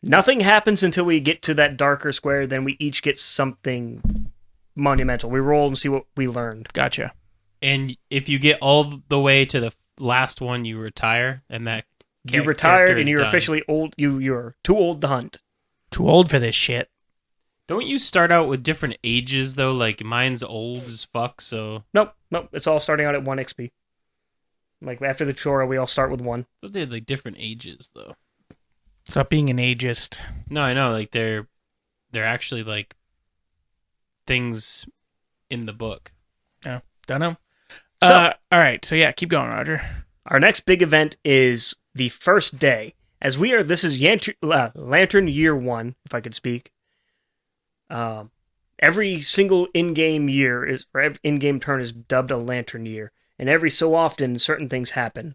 Nothing happens until we get to that darker square, then we each get something monumental. We roll and see what we learned. Gotcha. And if you get all the way to the last one, you retire, and that You character retired is and you're done. officially old. You're too old to hunt. Too old for this shit. Don't you start out with different ages though? Like mine's old as fuck, so Nope. It's all starting out at 1 XP. Like after the Chora, we all start with 1. but they're like different ages though. Stop being an ageist. No, I know. Like they're actually like things in the book. Oh, don't know. So- All right. So yeah, keep going, Roger. Our next big event is the first day. As we are, this is Lantern Year 1, if I could speak. Every single in-game year or every in-game turn is dubbed a Lantern Year, and every so often certain things happen.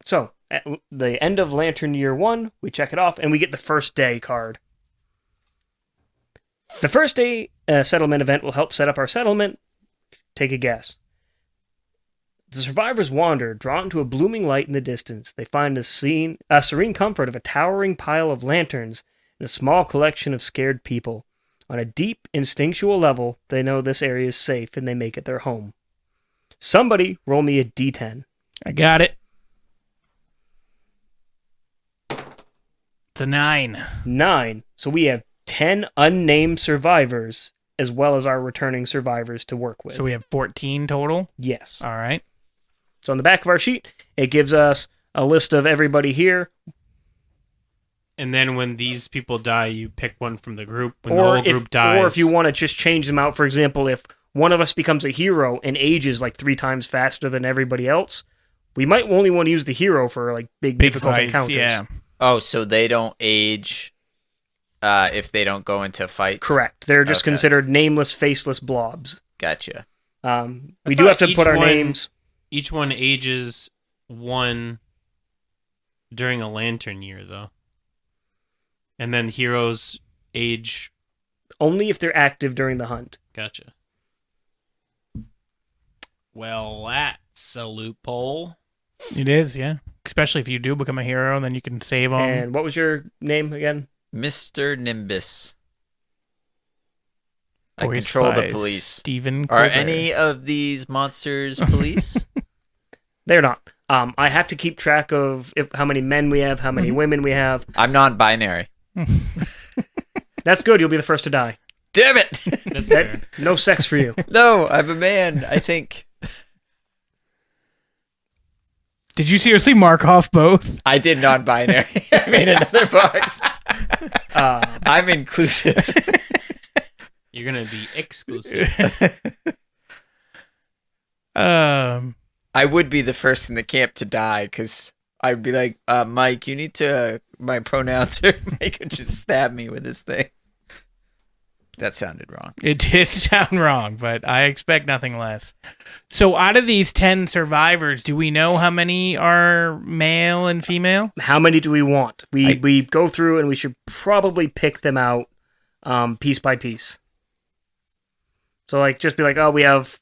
So at the end of Lantern Year 1, we check it off, and we get the first day card. The first day settlement event will help set up our settlement? Take a guess. The survivors wander, drawn to a blooming light in the distance. They find a serene comfort of a towering pile of lanterns and a small collection of scared people. On a deep, instinctual level, they know this area is safe and they make it their home. Somebody roll me a d10. I got it. It's a 9. 9. So we have 10 unnamed survivors as well as our returning survivors to work with. So we have 14 total? Yes. All right. So on the back of our sheet, it gives us a list of everybody here. And then when these people die, you pick one from the group. When the whole group dies. Or if you want to just change them out, for example, if one of us becomes a hero and ages like 3 times faster than everybody else, we might only want to use the hero for like big difficult fights, encounters. Yeah. Oh, so they don't age if they don't go into fights? Correct. They're just Okay. considered nameless, faceless blobs. Gotcha. We do have to put our names. Each one ages 1 during a lantern year, though. And then heroes age... Only if they're active during the hunt. Gotcha. Well, that's a loophole. It is, yeah. Especially if you do become a hero, then you can save them. And what was your name again? Mr. Nimbus. I Voiced control the by police. Stephen Are Colbert. any of these monsters police? They're not. I have to keep track of how many men we have, how many women we have. I'm non-binary. That's good. You'll be the first to die. Damn it! That's fair. No sex for you. No, I'm a man, I think. Did you seriously mark off both? I did non-binary. I made another box. I'm inclusive. You're going to be exclusive. I would be the first in the camp to die, because I'd be like, Mike, you need to... My pronouns are... Mike would just stab me with this thing. That sounded wrong. It did sound wrong, but I expect nothing less. So out of these 10 survivors, do we know how many are male and female? How many do we want? We go through and we should probably pick them out piece by piece. So like just be like, oh, we have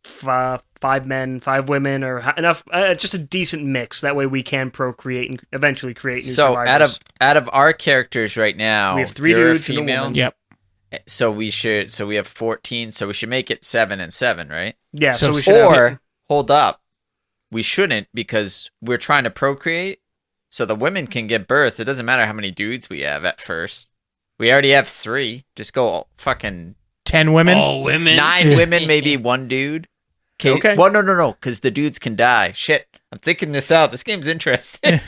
5 men, 5 women, or enough, just a decent mix. That way we can procreate and eventually create new survivors. So out of our characters right now, We have 3 you're dudes a and a female. woman. Yep. So we have 14. So we should make it 7 and 7, right? Yeah, So so we should have- Or hold up, we shouldn't, because we're trying to procreate. So the women can give birth. It doesn't matter how many dudes we have at first. We already have 3. Just go fucking 10 women? All women? 9 women, maybe 1 dude. Okay. Well, no, because the dudes can die. Shit, I'm thinking this out. This game's interesting.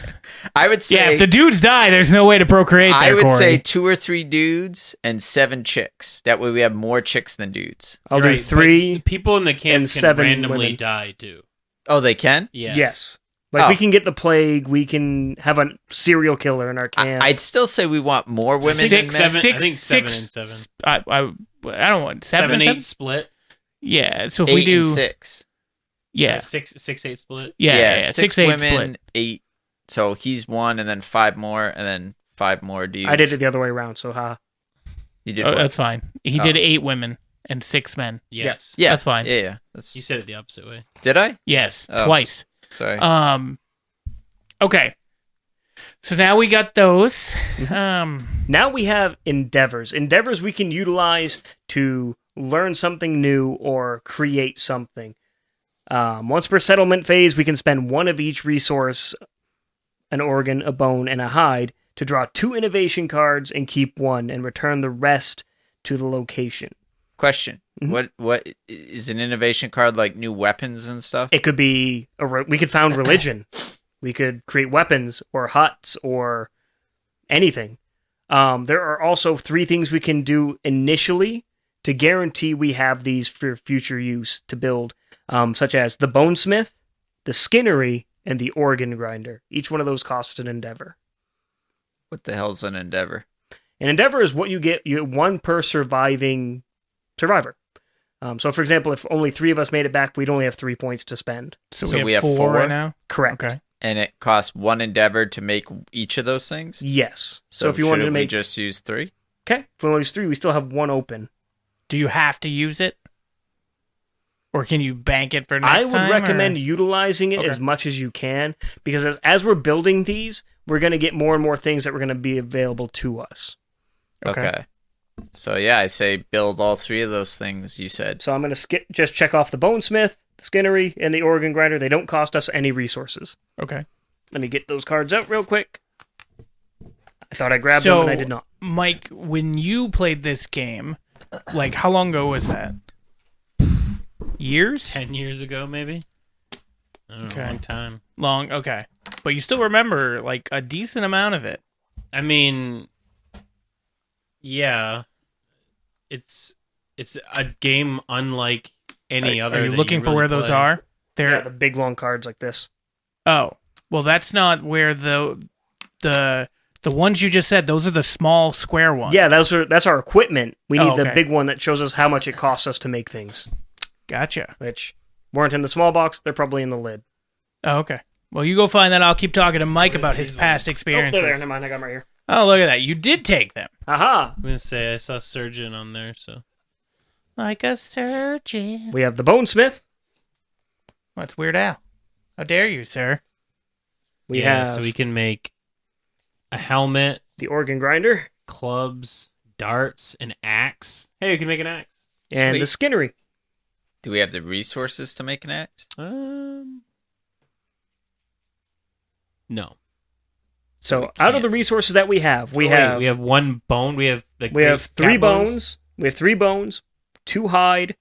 I would say, Yeah, if the dudes die, there's no way to procreate there, I would Corey. say 2 or 3 dudes and 7 chicks. That way we have more chicks than dudes. I'll You're do right, but 3. people in the camp and can 7 randomly women. die, too. Oh, they can? Yes. Like Oh. we can get the plague. We can have a serial killer in our camp. I'd still say we want more women Six, than men. 7, I think 7 six- and 7. I don't want 7 and 7, 8 7? split. Yeah, so if 8 we do... and 6. Yeah. 6, 8 split. Yeah, 6 6, 8 women, split. 8. So he's 1, and then 5 more, and then 5 more dudes. I did it the other way around, so You did Oh, what? that's fine. He did 8 women and 6 men. Yes. Yeah, That's fine. Yeah. You said it the opposite way. Did I? Yes, Oh. twice. Sorry. Okay. So now we got those. now we have endeavors. Endeavors we can utilize to learn something new or create something. Once per settlement phase, we can spend 1 of each resource, an organ, a bone, and a hide, to draw 2 innovation cards and keep 1, and return the rest to the location. Question. Mhm. What is an innovation card, like new weapons and stuff? It could be we could found religion. We could create weapons or huts or anything. There are also 3 things we can do initially to guarantee we have these for future use to build, such as the bonesmith, the skinnery, and the organ grinder. Each one of those costs an endeavor. What the hell's an endeavor? An endeavor is what you get 1 per surviving survivor. So, for example, if only 3 of us made it back, we'd only have 3 points to spend. So we have 4 right now? Correct. Okay. And it costs 1 endeavor to make each of those things? Yes. So if you wanted to shouldn't we make just use 3? Okay. If we only use 3, we still have 1 open. Do you have to use it? Or can you bank it for next I time? would recommend or? utilizing it Okay. as much as you can, because as we're building these, we're going to get more and more things that are going to be available to us. Okay. So yeah, I say build all 3 of those things you said. So I'm going to just check off the bonesmith, the skinnery, and the organ grinder. They don't cost us any resources. Okay. Let me get those cards out real quick. I thought I grabbed them, and I did not. Mike, when you played this game, like, how long ago was that? Years? 10 years ago, maybe. I don't know, long time. Long, okay. But you still remember, like, a decent amount of it. I mean, yeah, it's a game unlike any other. Are you that looking for really where those play. are? They're Yeah, the big long cards like this. Oh, well, that's not where the ones you just said. Those are the small square ones. Yeah, that's our equipment. We need the okay. big one that shows us how much it costs us to make things, Gotcha. which weren't in the small box. They're probably in the lid. Oh, okay. Well, you go find that. I'll keep talking to Mike about his past Oh, experiences. there. Never mind. I got them right here. Oh, look at that. You did take them. Aha! I'm gonna say I saw surgeon on there, so Like a surgeon. We have the bonesmith. What's Weird Al? How dare you, sir? We yeah, have so we can make a helmet, the organ grinder clubs, darts, an axe. Hey, we can make an axe. and Sweet. the skinnery. Do we have the resources to make an axe? No. So we out of can't. the resources that we have, we have 1 bone. We have the we have 3 bones. We have 3 bones, 2 hide,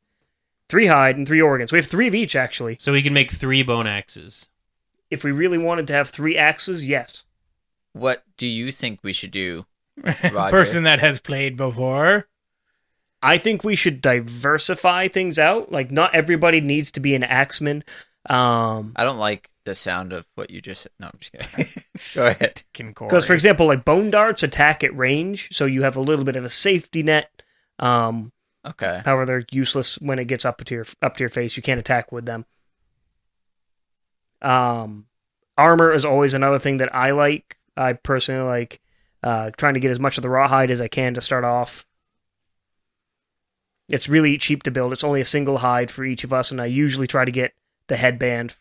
3 hide, and 3 organs. We have 3 of each actually. So we can make 3 bone axes. If we really wanted to have 3 axes, yes. What do you think we should do, Roger? Person that has played before. I think we should diversify things out. Like, not everybody needs to be an axeman. I don't like the sound of what you just said. No, I'm just kidding. Go ahead. Because, for example, like bone darts attack at range, so you have a little bit of a safety net. Okay. However, they're useless when it gets up to your face. You can't attack with them. Armor is always another thing that I like. I personally like trying to get as much of the rawhide as I can to start off. It's really cheap to build. It's only a single hide for each of us, and I usually try to get the headband,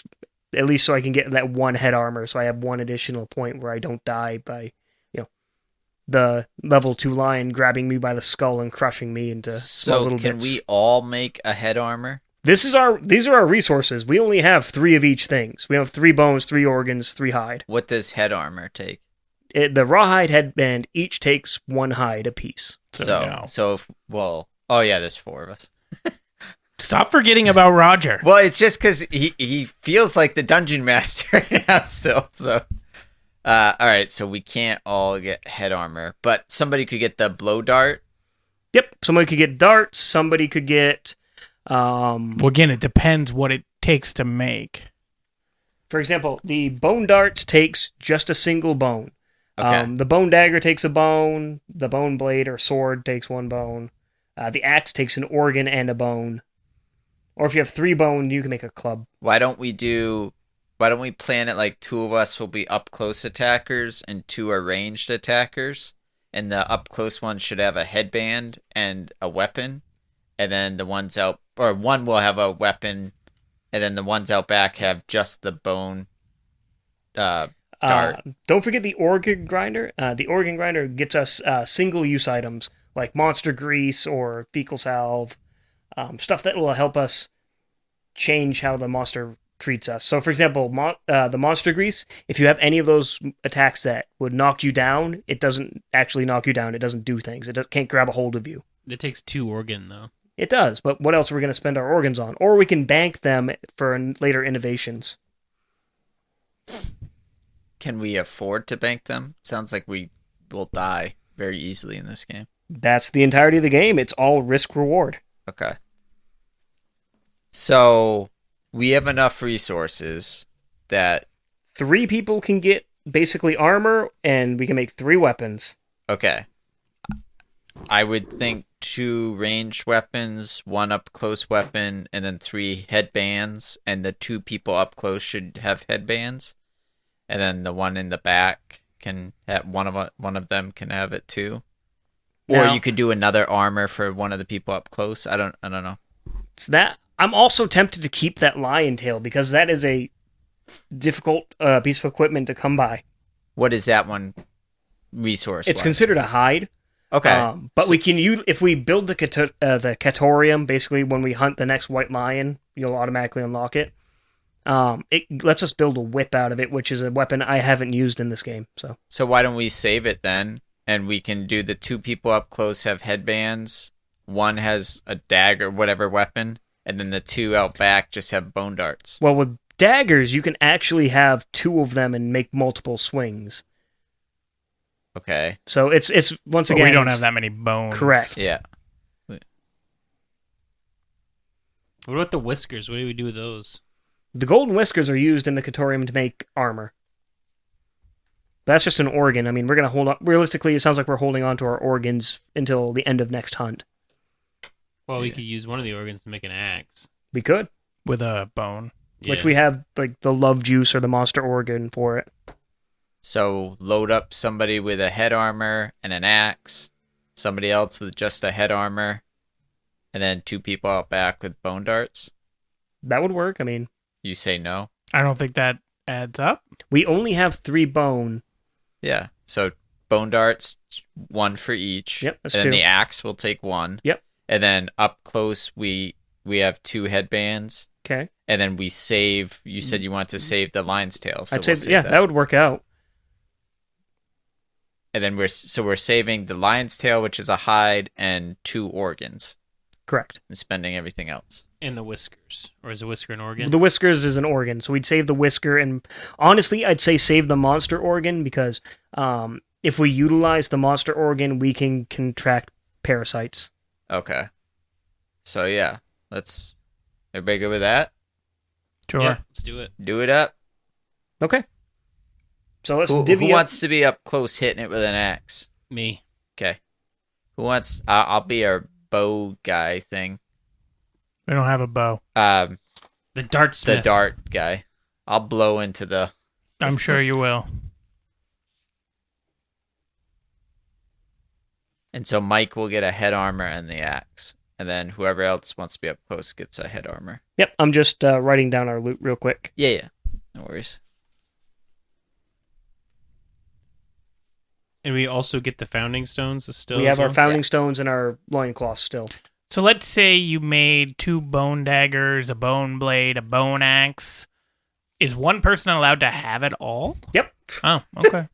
at least so I can get that 1 head armor, so I have 1 additional point where I don't die by, the level 2 lion grabbing me by the skull and crushing me into small So little can bits. we all make a head armor? These are our resources. We only have 3 of each things. We have 3 bones, 3 organs, 3 hide. What does head armor take? The rawhide headband each takes 1 hide apiece. Oh yeah, there's 4 of us. Stop forgetting about Roger. Well, it's just because he feels like the dungeon master now still. So, all right, so we can't all get head armor, but somebody could get the blow dart. Yep. Somebody could get darts. Somebody could get. Well, again, it depends what it takes to make. For example, the bone darts takes just a single bone. Okay. The bone dagger takes a bone. The bone blade or sword takes 1 bone. The axe takes an organ and a bone. Or if you have 3 bone, you can make a club. Why don't we plan it like 2 of us will be up close attackers and 2 are ranged attackers, and the up close one should have a headband and a weapon, and then the ones out, or one will have a weapon, and then the ones out back have just the bone dart. Don't forget the organ grinder. The organ grinder gets us single-use items like monster grease or fecal salve, stuff that will help us change how the monster treats us. So, for example, the monster grease, if you have any of those attacks that would knock you down, it doesn't actually knock you down. It doesn't do things. It can't grab a hold of you. It takes 2 organ, though. It does, but what else are we going to spend our organs on? Or we can bank them for later innovations. Can we afford to bank them? Sounds like we will die very easily in this game. That's the entirety of the game. It's all risk-reward. Okay. So we have enough resources that 3 people can get basically armor, and we can make 3 weapons. okay. I would think 2 ranged weapons, 1 up close weapon, and then 3 headbands, and the 2 people up close should have headbands, and then the one in the back can have one of them can have it too. Or Now- you could do another armor for one of the people up close. I don't know. So that I'm also tempted to keep that lion tail because that is a difficult piece of equipment to come by. What is that one resource? It's considered a hide. Okay. But we can use if we build the Catorium. Basically, when we hunt the next white lion, you'll automatically unlock it. It lets us build a whip out of it, which is a weapon I haven't used in this game. So why don't we save it then, and we can do the 2 people up close have headbands, one has a dagger, whatever weapon, and then the 2 out back just have bone darts. Well, with daggers, you can actually have 2 of them and make multiple swings. Okay. So it's once But again we don't have that many bones. correct. Yeah. What about the whiskers? What do we do with those? The golden whiskers are used in the Catorium to make armor. That's just an organ. I mean, we're gonna hold on. Realistically, it sounds like we're holding on to our organs until the end of next hunt. Well, we could use one of the organs to make an axe. We could, With a bone. which we have like the love juice or the monster organ for it. So load up somebody with a head armor and an axe, somebody else with just a head armor, and then 2 people out back with bone darts. That would work. I mean, You say no? I don't think that adds up. we only have 3 bone. Yeah. So bone darts, 1 for each. Yep, that's and then 2. the axe will take 1. Yep. And then up close we have 2 headbands. Okay. And then we save. You said you want to save the lion's tail. So I'd we'll say save yeah, that would work out. And then we're saving the lion's tail, which is a hide, and 2 organs, Correct. and spending everything else. And the whiskers. Or is a whisker an organ? The whiskers is an organ, so we'd save the whisker, and honestly, I'd say save the monster organ because if we utilize the monster organ, we can contract parasites. Okay. So yeah, everybody good with that? Sure. Yeah, let's do it. Do it up. Okay. So let's Who divvy up. wants to be up close hitting it with an axe? Me. Okay. Who wants? I'll be our bow guy thing. We don't have a bow. The The dartsmith. dart guy. I'll blow into the. I'm sure you will. And so Mike will get a head armor and the axe, and then whoever else wants to be up close gets a head armor. Yep, I'm just writing down our loot real quick. Yeah. No worries. And we also get the founding stones still. We have as our well? founding stones and our loincloths still. So let's say you made 2 bone daggers, a bone blade, a bone axe. Is one person allowed to have it all? Yep. Oh, okay.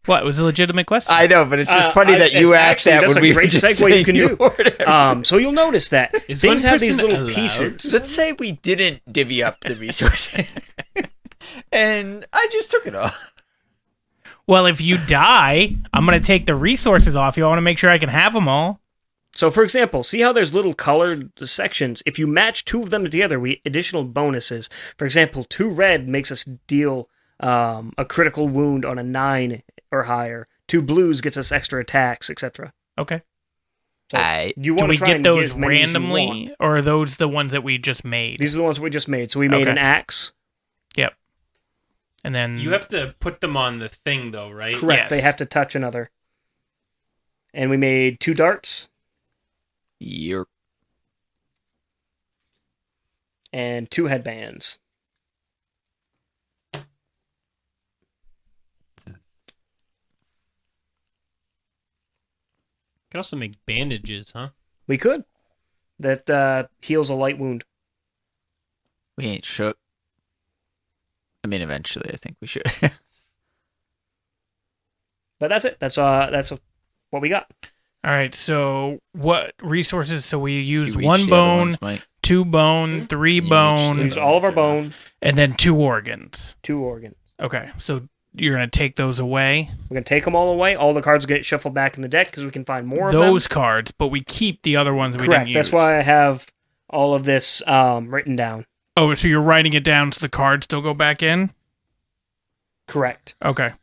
What? It was a legitimate question. I know, but it's just funny that you asked that that's when a we great were just segue you saying can you do. ordered everything. So you'll notice that Is things one have these person little allowed? pieces. Let's say we didn't divvy up the resources, and I just took it all. Well, if you die, I'm going to take the resources off you. I want to make sure I can have them all. So, for example, see how there's little colored sections? If you match 2 of them together, we additional bonuses. For example, 2 red makes us deal a critical wound on a 9 or higher. 2 blues gets us extra attacks, etc. Okay. So you Do want we to try get and those as many as you want. randomly, or are those the ones that we just made? These are the ones we just made. So we made Okay. an axe. Yep. And then You have to put them on the thing, though, right? Correct. Yes. They have to touch another. And we made 2 darts Yep. and 2 headbands. Could also make bandages, huh? We could. That heals a light wound. We ain't shook. I mean, eventually, I think we should. But that's it. That's what we got. all right. So what resources? So we You used reach 1 the other bone, ones, Mike. 2 bone, 3 You reach bone, the We use all of our ones, yeah. bone, and then 2 organs. 2 organs. Okay. So you're gonna take those away. We're gonna take them all away. All the cards get shuffled back in the deck because we can find more of them. Those cards, but we keep the other ones that we Correct. didn't That's use. why I have all of this written down. Oh, so you're writing it down so the cards still go back in? Correct. Okay.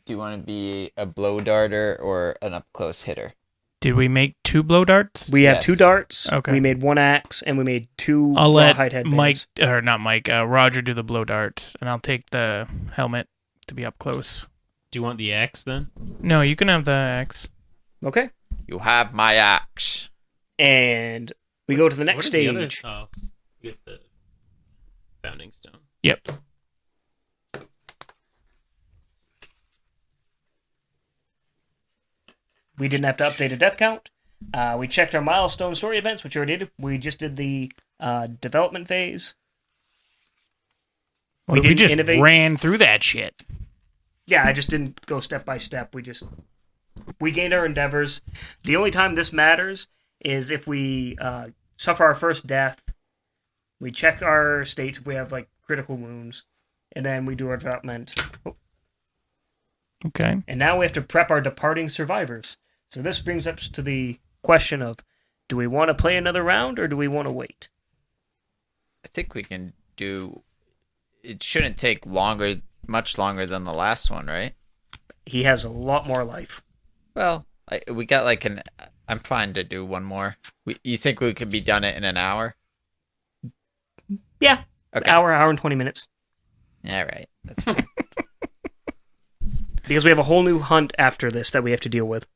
Do you want to be a blow darter or an up close hitter? Did we make 2 blow darts? We have Yes. 2 darts. Okay. We made 1 axe, and we made 2 I'll let rawhide headbands. Mike, or not Mike, Roger do the blow darts, and I'll take the helmet to be up close. Do you want the axe then? No, you can have the axe. Okay. You have my axe. And we go to the next What is stage. the other? Oh, you get the founding stone. Yep. We didn't have to update a death count. We checked our milestone story events, which we already did. We just did the development phase. We didn't just innovate. ran through that shit. Yeah, I just didn't go step by step. We gained our endeavors. The only time this matters is if we suffer our first death. We check our states if we have like critical wounds, and then we do our development. Oh. Okay. And now we have to prep our departing survivors. So this brings us to the question of, do we want to play another round or do we want to wait? I think we can do... It shouldn't take much longer than the last one, right? He has a lot more life. Well, we got like an... I'm fine to do one more. You think we could be done it in an hour? Yeah. Okay. Hour and 20 minutes. All right. That's fine. Because we have a whole new hunt after this that we have to deal with.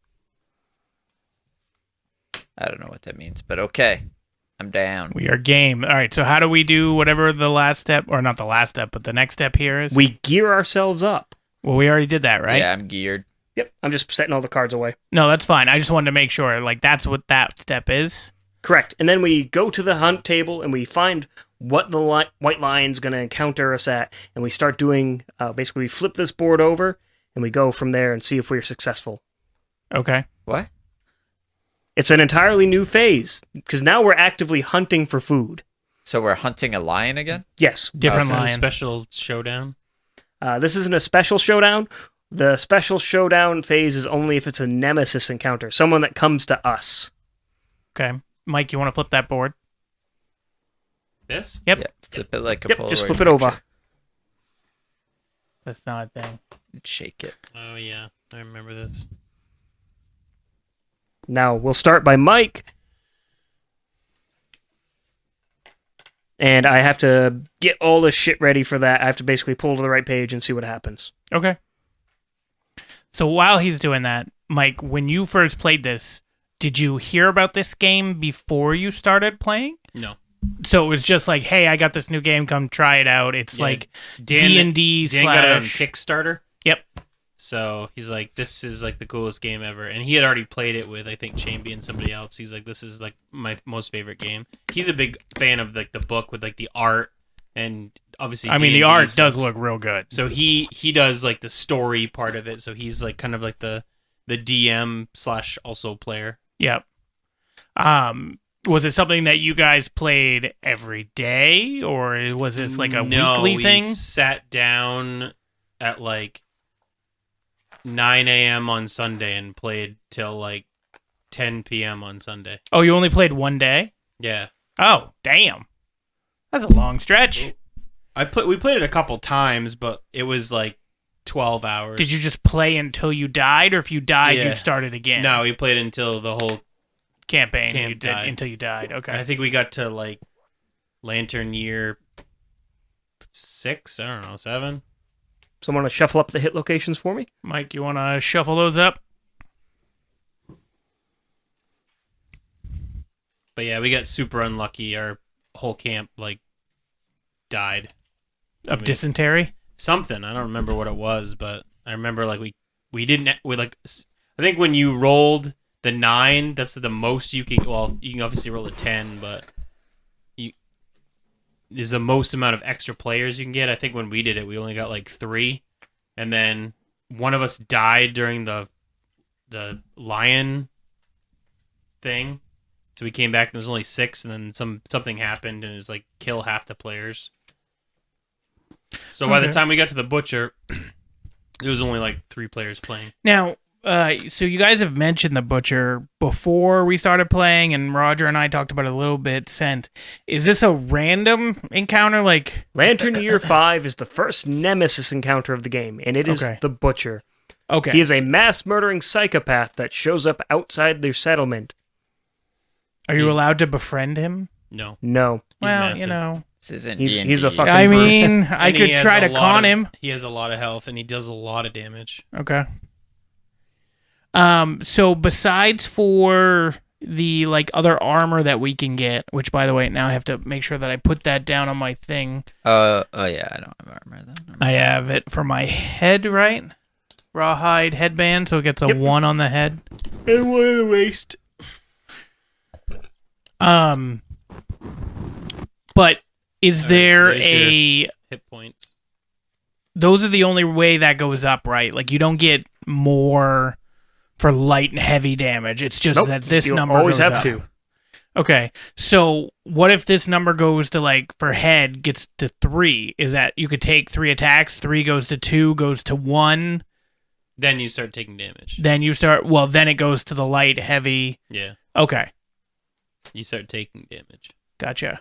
I don't know what that means, but okay. I'm down. We are game. All right, so how do we do whatever the last step, or not the last step, but the next step here is? We gear ourselves up. Well, we already did that, right? Yeah, I'm geared. Yep, I'm just setting all the cards away. No, that's fine. I just wanted to make sure, like, that's what that step is. Correct. And then we go to the hunt table and we find what the white lion's going to encounter us at. And we start doing, basically, we flip this board over and we go from there and see if we're successful. Okay. What? It's an entirely new phase because now we're actively hunting for food. So we're hunting a lion again? Yes. Different This is a lion. special showdown. This isn't a special showdown. The special showdown phase is only if it's a nemesis encounter, someone that comes to us. Okay. Mike, you want to flip that board? This? Yep. Yeah. Flip it like a Yep, Polaroid just flip it over. picture. That's not a thing. And shake it. Oh yeah, I remember this. Now, we'll start by Mike. And I have to get all this shit ready for that. I have to basically pull to the right page and see what happens. Okay. So while he's doing that, Mike, when you first played this, did you hear about this game before you started playing? No. So it was just like, hey, I got this new game, come try it out. It's Yeah, like Dan D&D got it on slash... Kickstarter. Yep. So he's like, this is like the coolest game ever. And he had already played it with, I think, Chamby and somebody else. He's like, this is like my most favorite game. He's a big fan of like the book with like the art and obviously I mean, the D&D art stuff. does look real good. So he does like the story part of it. So he's like kind of like the DM slash also player. Yep. Was it something that you guys played every day, or was this like a weekly thing? We sat down at like 9 a.m. on Sunday and played till like 10 p.m. on Sunday. Oh, you only played one day? Yeah. Oh, damn. That's a long stretch. We played it a couple times, but it was like 12 hours. Did you just play until you died, or if you died, Yeah. you started again? No, we played until the whole Campaign Camp you did died. until you died. Okay. I think we got to like Lantern Year 6, I don't know, 7. Someone want to shuffle up the hit locations for me? Mike, you want to shuffle those up? But yeah, we got super unlucky. Our whole camp like died. Of dysentery? Something. I don't remember what it was, but I remember like we didn't we like I think when you rolled the 9, that's the most you can. Well, you can obviously roll a 10, but is the most amount of extra players you can get. I think when we did it, we only got like 3, and then one of us died during the lion thing. So we came back and there was only 6, and then something happened and it was like kill half the players. So by the time we got to the butcher, it was only like 3 players playing. Now, so you guys have mentioned the butcher before we started playing, and Roger and I talked about it a little bit since. Is this a random encounter? Like Lantern Year 5 is the first nemesis encounter of the game, and it is Okay. the Butcher. okay, He is a mass-murdering psychopath that shows up outside their settlement. are you he's- allowed to befriend him? No. No. He's Well, massive. you know, This isn't He's- D&D. he's a fucking- I mean, I And he could has try a to lot con of- him. He has a lot of health and he does a lot of damage. Okay. So besides for the like other armor that we can get, which by the way, now I have to make sure that I put that down on my thing. Oh yeah, I don't have armor then. I have it for my head, right? Rawhide headband, so it gets a 1 on the head. And 1 on the waist. But is there so a hit points? Those are the only way that goes up, right? Like you don't get more for light and heavy damage. It's just that this number always goes have up. to. Okay, so what if this number goes to like for head gets to 3? Is that you could take 3 attacks? 3 goes to 2, goes to 1. Then you start taking damage. Then you start. Well, then it goes to the light, heavy. Yeah. Okay, You start taking damage. gotcha.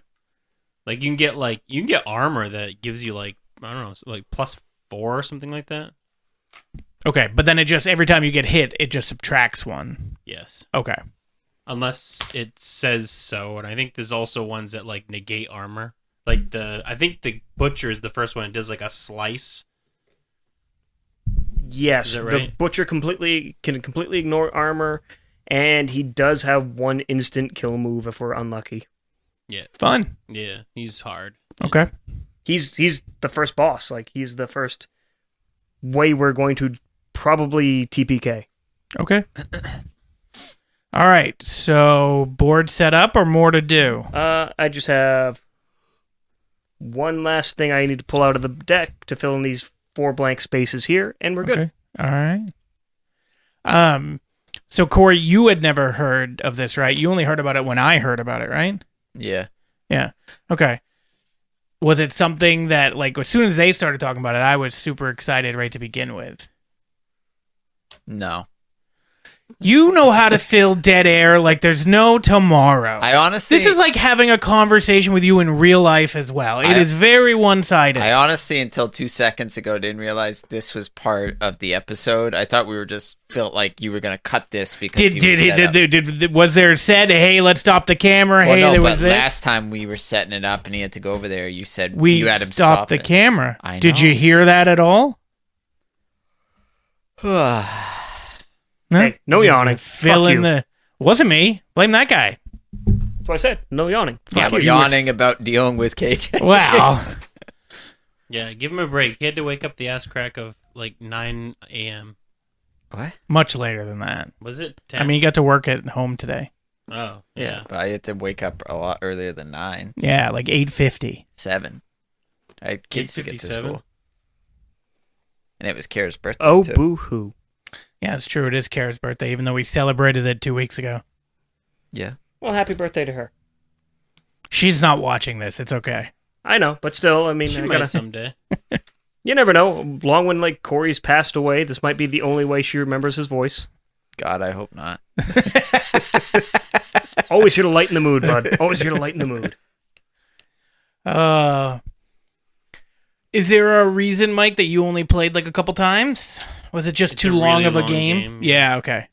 Like you can get armor that gives you like I don't know, like +4 or something like that. Okay, but then it just every time you get hit, it just subtracts 1. Yes. Okay. Unless it says so, and I think there's also ones that like negate armor. Like I think the butcher is the first one. It does like a slice. Yes, Is that the right? butcher can completely ignore armor, and he does have 1 instant kill move if we're unlucky. Yeah. Fun. Yeah, he's hard. Okay. He's the first boss. Like he's the first way we're going to probably TPK. Okay. All right. So board set up or more to do? I just have one last thing I need to pull out of the deck to fill in these 4 blank spaces here, and we're good. Okay. All right. So Corey, you had never heard of this, right? You only heard about it when I heard about it, right? Yeah. Yeah. Okay. Was it something that, like, as soon as they started talking about it, I was super excited right to begin with? No. You know how to fill dead air like there's no tomorrow. I honestly. This is like having a conversation with you in real life as well. It is very one-sided. I honestly, until 2 seconds ago, didn't realize this was part of the episode. I thought we were just felt like you were gonna cut this because was there said, hey, let's stop the camera? Well, Hey, no, there but was this. last time we were setting it up and he had to go over there, you said We you had him stopped stop the it. camera. I Did know. you hear that at all? No? Hey, no Just yawning. Fill Fuck in you. the. Wasn't me. Blame that guy. That's what I said. No yawning. Yeah, Fuck we're you, you were yawning about dealing with KJ. Wow. Yeah, give him a break. He had to wake up the ass crack of like 9 a.m. What? Much later than that. Was it 10? I mean, you got to work at home today. Oh, Yeah, yeah. but I had to wake up a lot earlier than 9, Yeah, like 8:50. 7. I had kids to get to 8:57? school. And it was Kara's birthday, Oh, too. boo-hoo. Yeah, it's true. It is Kara's birthday, even though we celebrated it 2 weeks ago. Yeah. Well, happy birthday to her. She's not watching this. It's okay. I know, but still, I mean, She I might gotta, someday. you never know. Long when like Corey's passed away, this might be the only way she remembers his voice. God, I hope not. Always here to lighten the mood, bud. Always here to lighten the mood. Is there a reason, Mike, that you only played like a couple times? Was it just It's too a long really of a long game? game. Yeah, okay.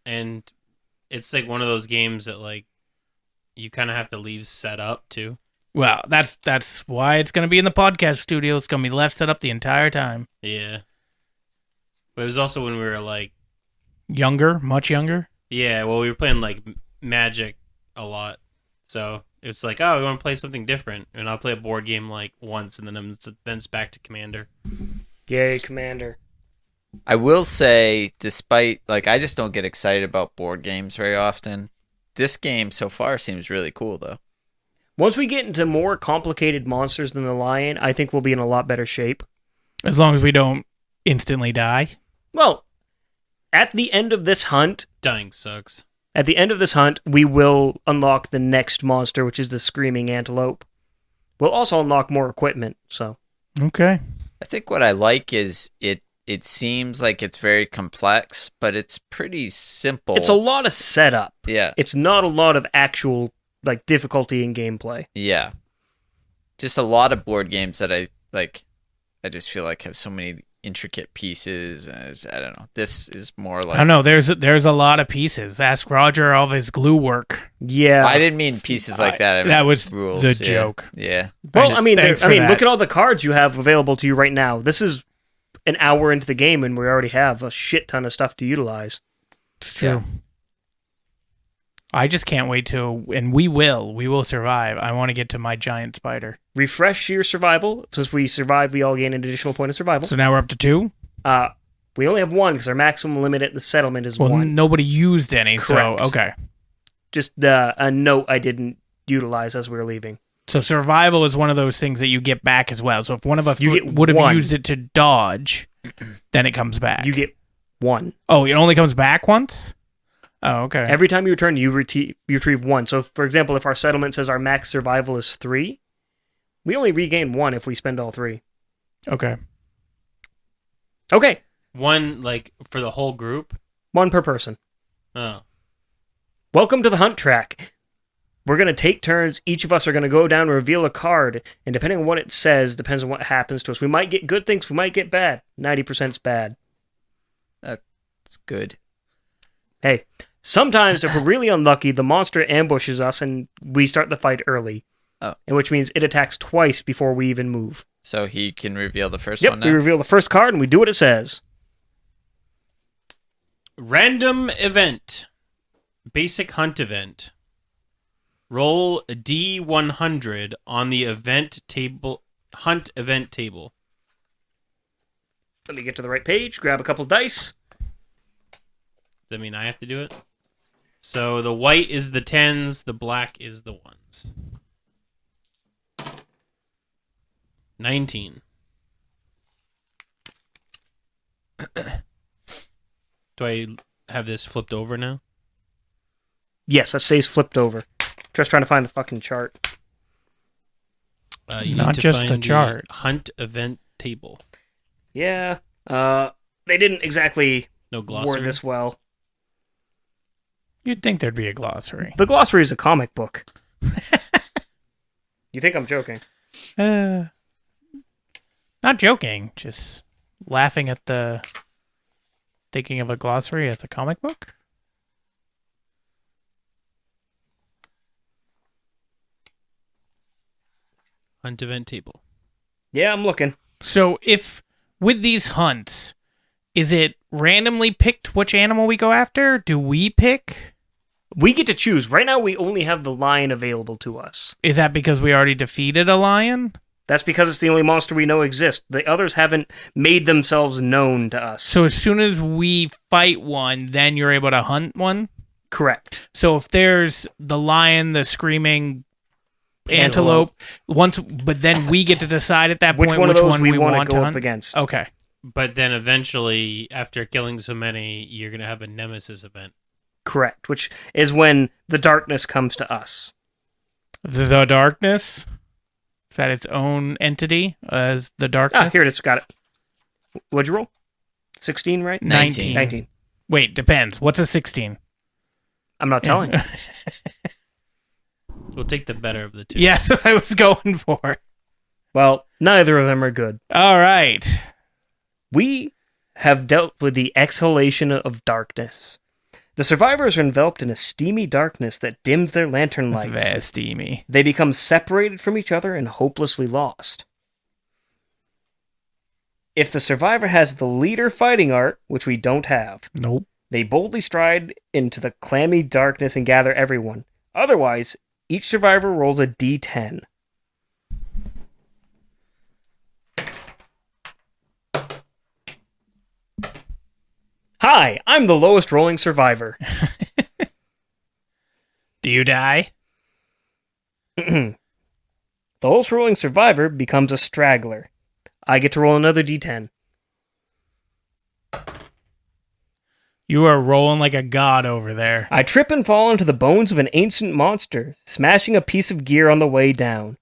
And it's like one of those games that like you kind of have to leave set up too. Well, that's why it's going to be in the podcast studio. It's going to be left set up the entire time. Yeah. But it was also when we were like, Younger, much younger. yeah, well, we were playing like Magic a lot. So it's like, oh, we want to play something different. And I'll play a board game like once and then it's back to Commander. Yay, Commander. I will say, despite, like, I just don't get excited about board games very often. This game so far seems really cool, though. Once we get into more complicated monsters than the lion, I think we'll be in a lot better shape. As long as we don't instantly die. Well, at the end of this hunt, Dying sucks. we will unlock the next monster, which is the Screaming Antelope. We'll also unlock more equipment, so. Okay. I think what I like is it seems like it's very complex, but it's pretty simple. It's a lot of setup. Yeah. It's not a lot of actual, like, difficulty in gameplay. Yeah. Just a lot of board games that I just feel like have so many intricate pieces. I don't know. This is more like... I don't know. There's a lot of pieces. Ask Roger all of his glue work. Yeah. I didn't mean pieces like that. I meant That was rules. the Yeah. joke. Yeah. Well, Just I mean, thanks for look that. at all the cards you have available to you right now. This is an hour into the game and we already have a shit ton of stuff to utilize. It's true. Yeah. I just can't wait and we will survive. I want to get to my giant spider. Refresh your survival. Since we survive, we all gain an additional point of survival. So now we're up to 2? We only have 1 because our maximum limit at the settlement is Well, 1. nobody used any, Correct. so okay. Just a note I didn't utilize as we were leaving. So survival is one of those things that you get back as well. So if one of us You get would have 1. used it to dodge, then it comes back. You get 1. Oh, it only comes back once? Oh, okay. Every time you return, you retrieve 1. So, for example, if our settlement says our max survival is 3, we only regain 1 if we spend all 3. Okay. Okay. 1, like, for the whole group? 1 per person. Oh. Welcome to the hunt track. We're going to take turns. Each of us are going to go down and reveal a card. And depending on what it says, depends on what happens to us. We might get good things. We might get bad. 90% is bad. That's good. Hey, sometimes if we're really unlucky, the monster ambushes us and we start the fight early. Oh. And which means it attacks twice before we even move. So he can reveal the first Yep, one we now? reveal the first card and we do what it says. Random event. Basic hunt event. Roll a D100 on the event table. Hunt event table. Let me get to the right page, grab a couple dice. Does that mean I have to do it? So the white is the 10s, the black is the 1s. 19. Do I have this flipped over now? Yes, that stays flipped over. Just trying to find the fucking chart. You Not need to just find the chart. Hunt event table. Yeah, they didn't exactly No word glossary. this well. You'd think there'd be a glossary. The glossary is a comic book. You think I'm joking? Not joking, just laughing at the thinking of a glossary as a comic book. Hunt event table. Yeah, I'm looking. So if with these hunts, is it randomly picked which animal we go after? Do we pick? We get to choose. Right now, we only have the lion available to us. Is that because we already defeated a lion? That's because it's the only monster we know exists. The others haven't made themselves known to us. So as soon as we fight one, then you're able to hunt one? Correct. So if there's the lion, the screaming antelope, but then we get to decide at that point Which one of those we want want to to go hunt? up against. Okay. But then eventually, after killing so many, you're going to have a nemesis event. Correct. Which is when the darkness comes to us. The darkness? Is that its own entity as the darkness? Ah, here it is. Got it. What'd you roll? 16, right? 19. 19. Wait, depends. What's a 16? I'm not telling you. We'll take the better of the two. Yeah, that's what I was going for. Well, neither of them are good. All right. We have dealt with the exhalation of darkness. The survivors are enveloped in a steamy darkness that dims their lantern That's lights. very steamy. They become separated from each other and hopelessly lost. If the survivor has the leader fighting art, which we don't have, Nope. they boldly stride into the clammy darkness and gather everyone. Otherwise, each survivor rolls a d10. Hi, I'm the lowest rolling survivor. Do you die? The lowest rolling survivor becomes a straggler. I get to roll another d10. You are rolling like a god over there. I trip and fall into the bones of an ancient monster, smashing a piece of gear on the way down.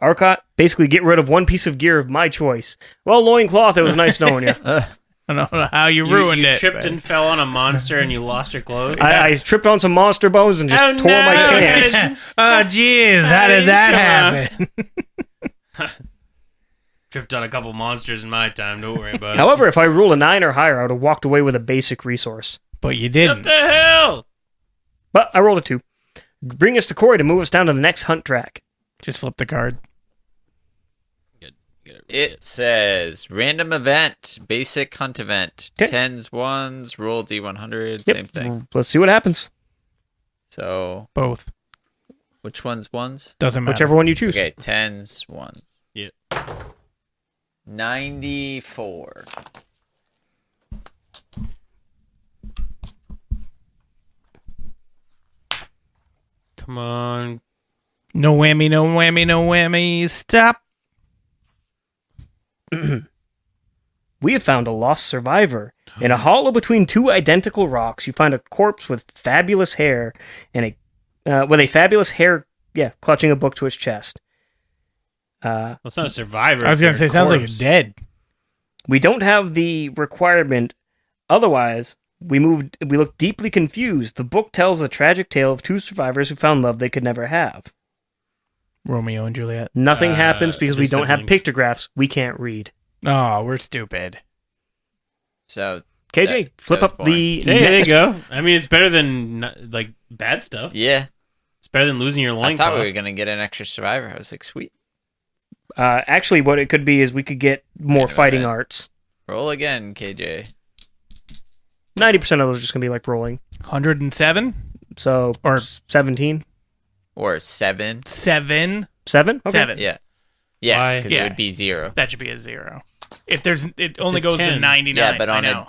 Arcot, basically get rid of one piece of gear of my choice. Well, loincloth, it was nice knowing you. I don't know how you ruined you it. tripped but- and fell on a monster and you lost your clothes. I tripped on some monster bones and just Oh, tore my no. pants. Oh, jeez. How did Please, that come happen? Tripped on a couple monsters in my time. Don't worry about it. However, if I roll a 9 or higher, I would have walked away with a basic resource. But you What didn't. the hell? But I rolled a 2. Bring us to Corey to move us down to the next hunt track. Just flip the card. Good. It says random event, basic hunt event, 10s, 1s, roll D100, same thing. Let's see what happens. So Both. which one's 1s? Doesn't matter. Whichever one you choose. Okay, 10s, 1s. Yeah. 94. Come on. No whammy, no whammy, no whammy. Stop. We have found a lost survivor. In a hollow between two identical rocks, you find a corpse with fabulous hair and clutching a book to its chest. Well, it's not a survivor. I was going to say, it's sounds like corpse. it's dead. We don't have the requirement. Otherwise, we look deeply confused. The book tells a tragic tale of two survivors who found love they could never have. Romeo and Juliet. Nothing happens because they're we don't have siblings. pictographs. We can't read. Oh, we're stupid. So KJ, flip that's up the Hey, there you next. go. I mean, it's better than like bad stuff. yeah, It's better than losing your I loincloth. thought we were gonna get an extra survivor. I was like, sweet. Actually, what it could be is we could get more Wait a fighting minute. arts. Roll again, KJ. 90% of those are just going to be like rolling. 107? So, Or 17? Or 7. 7? 7? Okay. 7. Yeah. Yeah, Why? because Yeah. it would be 0. That should be a 0. If it only a goes to 10. 99. Yeah, but on I a know.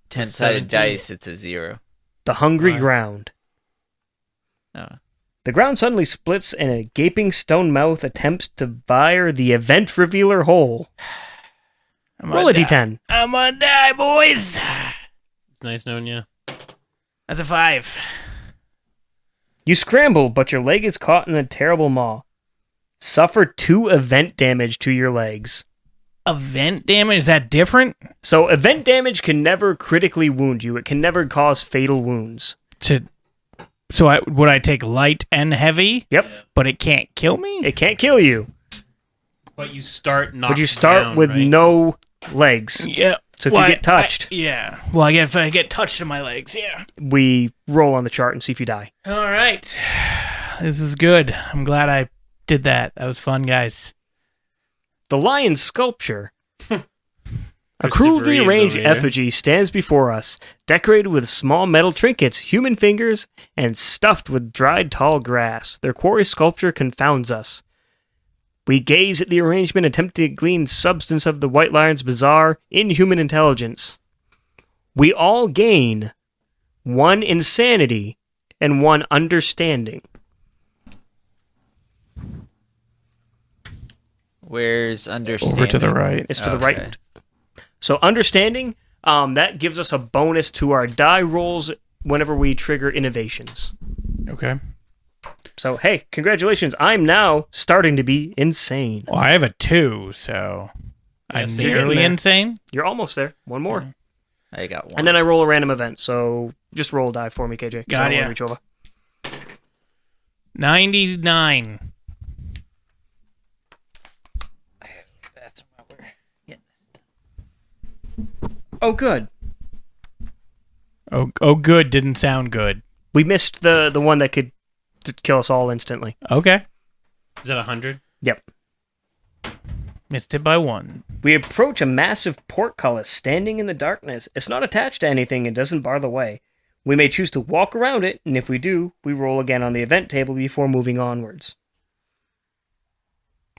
10-sided 17. dice, it's a 0. The hungry Why? ground. Oh. The ground suddenly splits and a gaping stone mouth attempts to devour the event revealer whole. Roll a d10. I'm gonna die, boys. It's nice knowing you. That's a 5. You scramble, but your leg is caught in a terrible maw. Suffer 2 event damage to your legs. Event damage? Is that different? So event damage can never critically wound you. It can never cause fatal wounds. So would I take light and heavy? Yep. But it can't kill me? It can't kill you, But you start knocked but you start down, with right? no legs. Yeah. So if you get touched, yeah. Well, if I get touched in my legs, yeah. we roll on the chart and see if you die. All right. This is good. I'm glad I did that. That was fun, guys. The lion sculpture. A Christopher crudely Reeves arranged over here. effigy stands before us, decorated with small metal trinkets, human fingers, and stuffed with dried tall grass. Their quarry sculpture confounds us. We gaze at the arrangement, attempting to glean substance of the white lion's bizarre, inhuman intelligence. We all gain 1 insanity and 1 understanding. Where's understanding? Over to the right. It's to the Okay. right. So understanding, that gives us a bonus to our die rolls whenever we trigger innovations. Okay. So, hey, congratulations. I'm now starting to be insane. Well, I have a 2, so Yeah, I'm same. nearly There. insane. You're almost there. 1 more. I got 1. And then I roll a random event. So just roll a die for me, KJ. 'cause I Got don't wanna ya. reach over. 99. That's what we're getting. Oh, good. Oh, good. Didn't sound good. We missed the one that could kill us all instantly. Okay. Is that 100? Yep. Missed it by 1. We approach a massive portcullis standing in the darkness. It's not attached to anything and doesn't bar the way. We may choose to walk around it, and if we do, we roll again on the event table before moving onwards.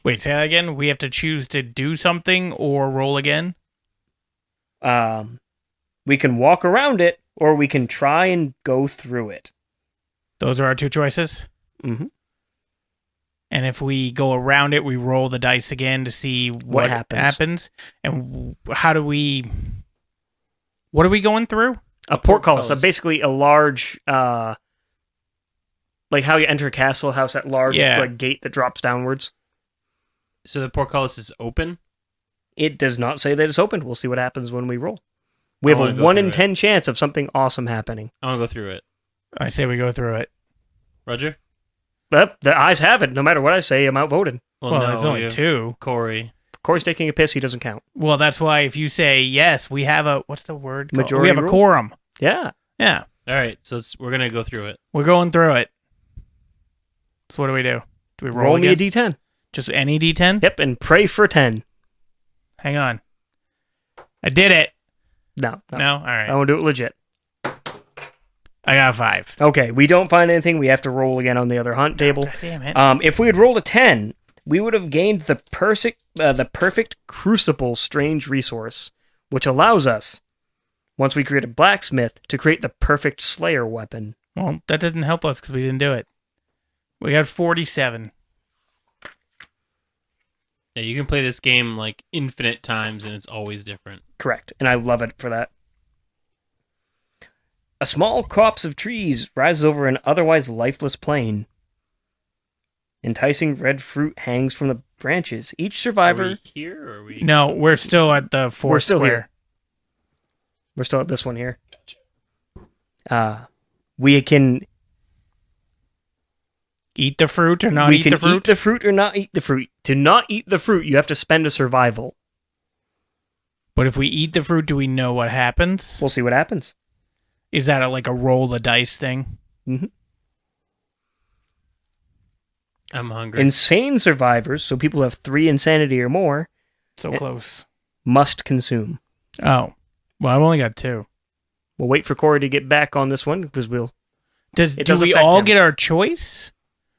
Wait, say that again? We have to choose to do something or roll again? We can walk around it, or we can try and go through it. Those are our 2 choices? Mm-hmm. And if we go around it, we roll the dice again to see what happens. And how do we... What are we going through? A portcullis, portcullis. basically a large, like how you enter a castle house, that large Yeah. like gate that drops downwards. So the portcullis is open? It does not say that it's open. We'll see what happens when we roll. We I have a wanna go 1 in through it. 10 chance of something awesome happening. I want to go through it. I say we go through it. Roger? But the eyes have it. No matter what I say, I'm outvoted. Well, no, it's only you- 2. Corey. Corey's taking a piss. He doesn't count. Well, that's why if you say yes, we have a... What's the word? called? Majority We have a rule? quorum. Yeah. Yeah. All right, so we're going to go through it. We're going through it. So what do we do? Do we roll Roll me a again? d10. Just any D10? Yep, and pray for 10. Hang on. I did it. No. No? All right. I want to do it legit. I got 5. Okay, we don't find anything. We have to roll again on the other hunt table. God damn it. If we had rolled a 10, we would have gained the perfect crucible strange resource, which allows us, once we create a blacksmith, to create the perfect slayer weapon. Well, that didn't help us because we didn't do it. We got 47. Yeah, you can play this game like infinite times and it's always different. Correct, and I love it for that. A small copse of trees rises over an otherwise lifeless plain. Enticing red fruit hangs from the branches. Each survivor... Are we here or are we... No, we're still at the 4 We're still square. here. We're still at this one here. We can... Eat the fruit or not we eat can the fruit? eat the fruit or not eat the fruit. To not eat the fruit, you have to spend a survival. But if we eat the fruit, do we know what happens? We'll see what happens. Is that like a roll the dice thing? Mm-hmm. I'm hungry. Insane survivors, so people who have 3 insanity or more, So close. must consume. Oh. Well, I've only got 2. We'll wait for Corey to get back on this one, because do Do does we affect all him. get our choice?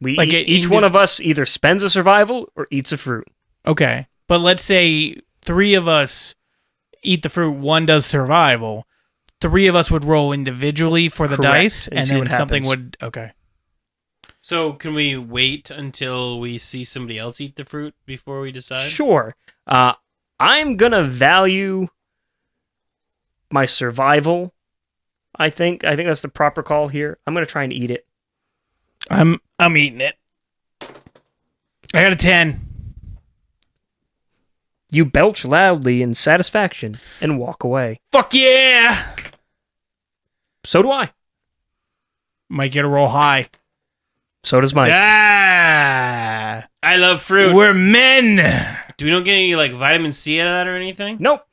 each one of us either spends a survival or eats a fruit. Okay. But let's say 3 of us eat the fruit, 1 does survival. 3 of us would roll individually for the Correct, dice, and and see then what something happens. would... Okay. So can we wait until we see somebody else eat the fruit before we decide? Sure. I'm going to value my survival, I think. I think that's the proper call here. I'm going to try and eat it. I'm eating it. I got a 10. You belch loudly in satisfaction and walk away. Fuck yeah! So do I. Might get a roll high. So does Mike. Ah! I love fruit. We're men! Do we don't get any like vitamin C out of that or anything? Nope.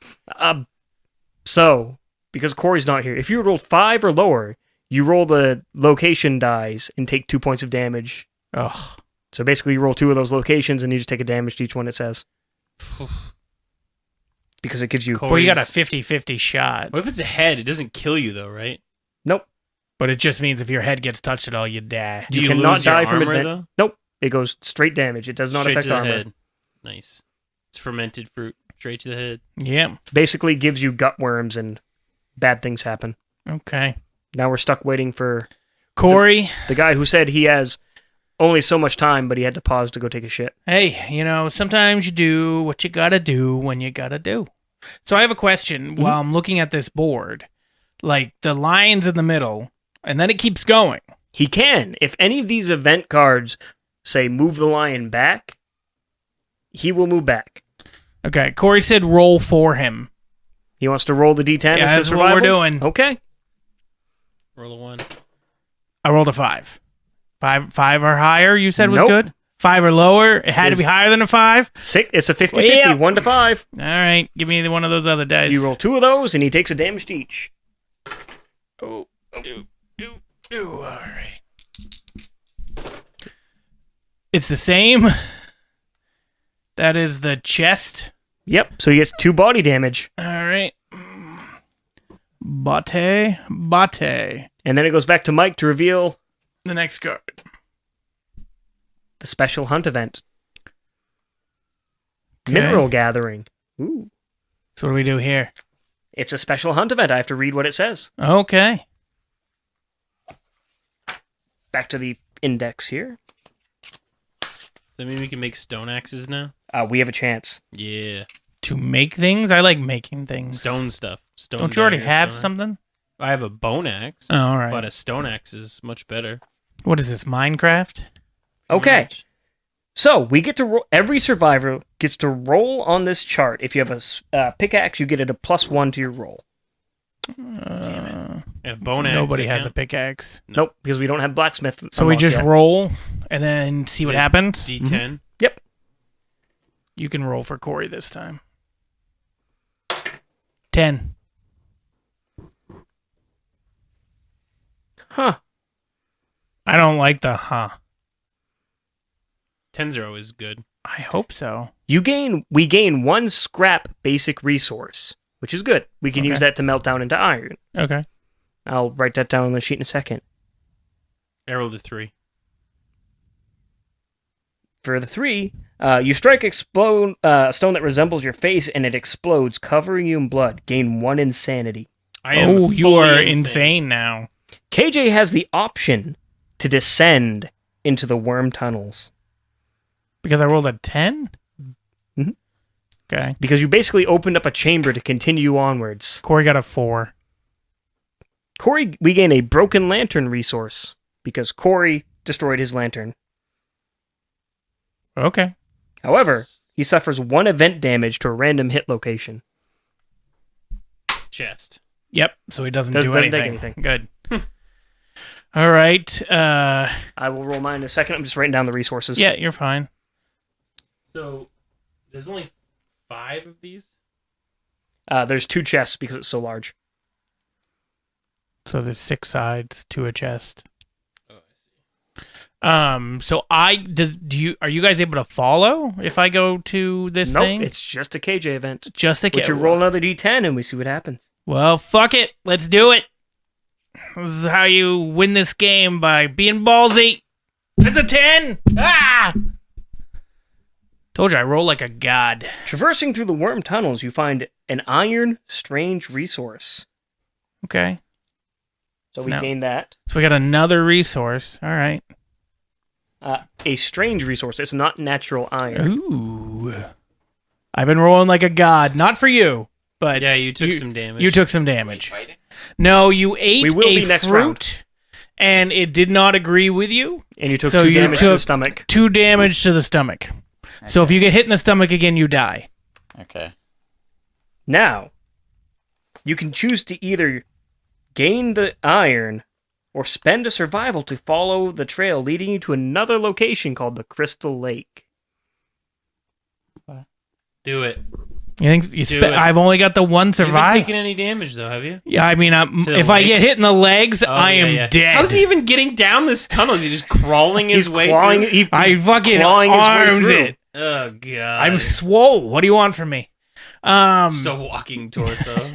So, because Corey's not here, if you rolled 5 or lower, you roll the location dice and take 2 points of damage. Ugh. So basically, you roll 2 of those locations and you just take a damage to each one it says. Because it gives you... Well, you got a 50-50 shot. What if it's a head? It doesn't kill you though, right? Nope. But it just means if your head gets touched at all, you die. Do You you cannot lose your die from armor advan- though? Nope. It goes straight damage. It does not Straight affect to the armor. head. Nice. It's fermented fruit. Straight to the head. Yeah. Basically gives you gut worms and bad things happen. Okay. Now we're stuck waiting for Corey, the guy who said he has only so much time, but he had to pause to go take a shit. hey, sometimes you do what you gotta do when you gotta do. So I have a question while I'm looking at this board. Like, the lion's in the middle, and then it keeps going. He can. If any of these event cards say move the lion back, he will move back. Okay, Corey said roll for him. He wants to roll the D10 Yeah, as that's survival? what we're doing. Okay. Roll a 1. I rolled a 5. 5 or higher, you said was Nope. good? 5 or lower? It had to be higher than a 5? It's a 50-50, Yeah. 1 to 5. All right, give me one of those other dice. You roll 2 of those, and he takes a damage to each. Oh, all right. It's the same. That is the chest. Yep, so he gets 2 body damage. All right. Bate. And then it goes back to Mike to reveal The next card. the special hunt event. Okay. Mineral gathering. Ooh. So what do we do here? It's a special hunt event. I have to read what it says. Okay. Back to the index here. Does that mean we can make stone axes now? We have a chance. Yeah. To make things? I like making things. Stone stuff. Stone. Don't you already dagger, have stone axe. something? I have a bone axe. Oh, all right. But a stone axe is much better. What is this, Minecraft? Okay. Much. So we get to roll. Every survivor gets to roll on this chart. If you have a pickaxe, you get it a +1 to your roll. Damn And a bone axe. Nobody that has a count? pickaxe. Nope, because we don't have blacksmith. So we unlocked just yet. roll and then see Is what it happens. D10. Yep. You can roll for Corey this time. 10. Huh. I don't like the huh. 10s are always good. I hope so. We gain 1 scrap basic resource, which is good. We can use that to melt down into iron. Okay. I'll write that down on the sheet in a second. I rolled a 3. For the 3, you strike a stone that resembles your face, and it explodes, covering you in blood. Gain 1 insanity. You are insane now. KJ has the option to descend into the worm tunnels. Because I rolled a 10? Mm-hmm. Okay. Because you basically opened up a chamber to continue onwards. Corey got a 4. Corey, we gain a broken lantern resource, because Corey destroyed his lantern. Okay. However, he suffers 1 event damage to a random hit location. Chest. Yep. So he doesn't Doesn't do take anything. anything. Good. All right. I will roll mine in a second. I'm just writing down the resources. Yeah, you're fine. So, there's only 5 of these? There's 2 chests because it's so large. So there's 6 sides to a chest. Oh, I see. So are you guys able to follow if I go to this thing? Nope, it's just a KJ event. Just a But you roll another D10 and we see what happens. Well, fuck it. Let's do it. This is how you win this game, by being ballsy. It's a 10. Ah! Told you I roll like a god. Traversing through the worm tunnels, you find an iron strange resource. Okay. So we Now- gain that. So we got another resource. All right. A strange resource. It's not natural iron. Ooh. I've been rolling like a god. Not for you, but Yeah, you took some damage. You took some damage. No, you ate We will a be next fruit, round. and it did not agree with you. And you took So 2 you damage to the took- stomach. 2 damage to the stomach. So if you get hit in the stomach again, you die. Okay. Now, you can choose to either gain the iron or spend a survival to follow the trail leading you to another location called the Crystal Lake. Do it. You think Do it. I've only got the 1 You haven't survive? taken any damage, though, have you? Yeah, I mean, the if I get legs? hit in the legs, Oh, I am yeah. dead. How's he even getting down this tunnel? Is he just crawling his way clawing, through? I fucking clawing his way arms through. it. Oh, God. I'm swole. What do you want from me? just a walking torso.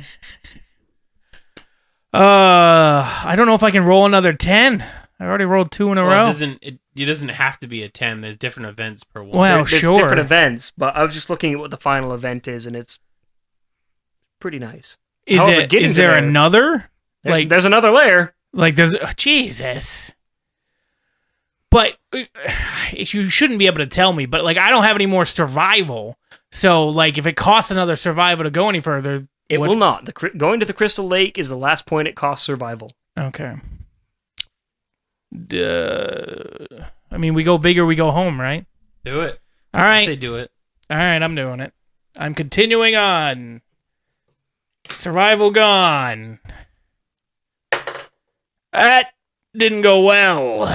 I don't know if I can roll another 10. I already rolled 2 in a row. It doesn't have to be a 10. There's different events per one. Well, There's sure. different events, but I was just looking at what the final event is, and it's pretty nice. However, getting Is to there another? There's another layer. Jesus. But you shouldn't be able to tell me. But I don't have any more survival. So if it costs another survival to go any further, It will not. Going to the Crystal Lake is the last point it costs survival. Okay. I mean, we go big or we go home, right? Do it. All I right. say do it. All right, I'm doing it. I'm continuing on. Survival gone. That didn't go well.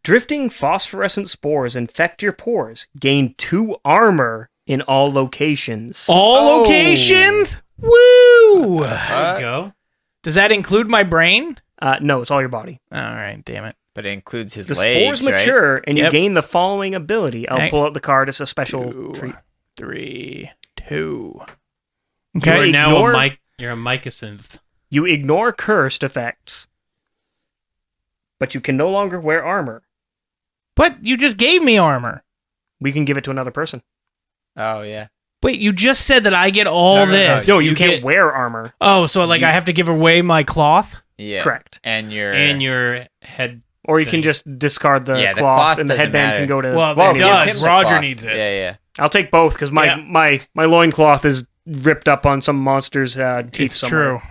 Drifting phosphorescent spores infect your pores. Gain 2 armor in all locations. All locations? Woo! There you go. Does that include my brain? No, it's all your body. All right, damn it. But it includes his The legs, spores mature, and you Yep. gain the following ability. I'll Okay. pull out the card as a special 2, treat. 3, 2. You Okay. are now ignore- you're a mycosynth. You ignore cursed effects, but you can no longer wear armor. But you just gave me armor. We can give it to another person. Oh, yeah. Wait, you just said that I get all No, this. No, You you can't get- wear armor. Oh, so I have to give away my cloth? Yeah. Correct. And your head. Or you can thing. just discard the Yeah, the cloth, cloth and the doesn't headband matter. can go to... Well, Well, it give does. him the Roger cloth. needs it. Yeah. I'll take both, because Yeah. my loincloth is ripped up on some monster's teeth It's somewhere. true.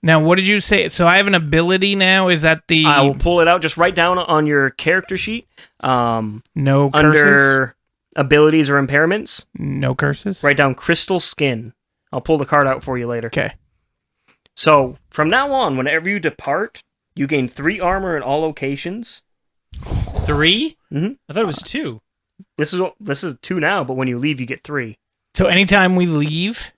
Now, what did you say? So I have an ability now. Is that the I will pull it out. Just write down on your character sheet. no curses? Under abilities or impairments, No curses? write down crystal skin. I'll pull the card out for you later. Okay. So, from now on, whenever you depart, you gain 3 armor in all locations. 3? Mhm. I thought it was 2. This is 2 now, but when you leave, you get 3. So anytime we leave,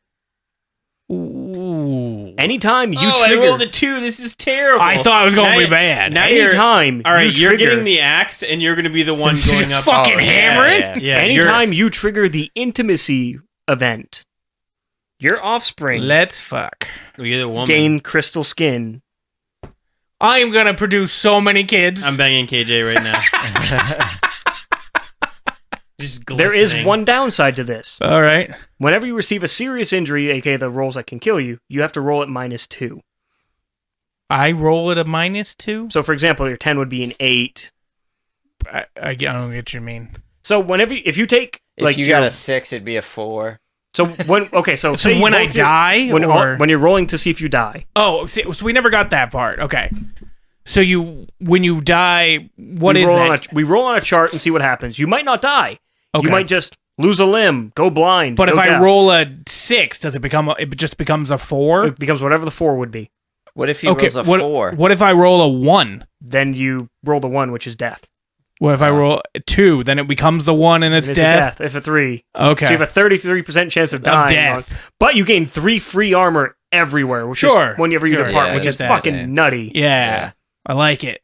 ooh, Ooh. Anytime you I trigger... rolled a 2. This is terrible. I thought it was going to be bad. Now Anytime all right, you're trigger, getting the axe, and you're going to be the one going up. Fucking hammer it? Yeah, anytime you trigger the intimacy event, your offspring Let's fuck. you're the woman. gain crystal skin. I am going to produce so many kids. I'm banging KJ right now. Just glistening. There is one downside to this. All right. Whenever you receive a serious injury, aka the rolls that can kill you, you have to roll at -2. I roll at a -2? So, for example, your 10 would be an 8. I don't get what you mean. So, if you take... If you got a 6, it'd be a 4. So, so So when I die? When you're rolling to see if you die. Oh, so we never got that part. Okay. So when you die, what is that? We roll on a chart and see what happens. You might not die. Okay. You might just lose a limb, go blind. But go if I deaf. roll a 6, does it become? It just becomes a 4? It becomes whatever the 4 would be. What if he rolls a 4? What if I roll a 1? Then you roll the 1, which is death. What if I roll a 2? Then it becomes the 1 and it's And death. If a 3. Okay. So you have a 33% chance of dying. death. But you gain 3 free armor everywhere, which is whenever you depart, Yeah, which is that's fucking insane. nutty. Yeah. I like it.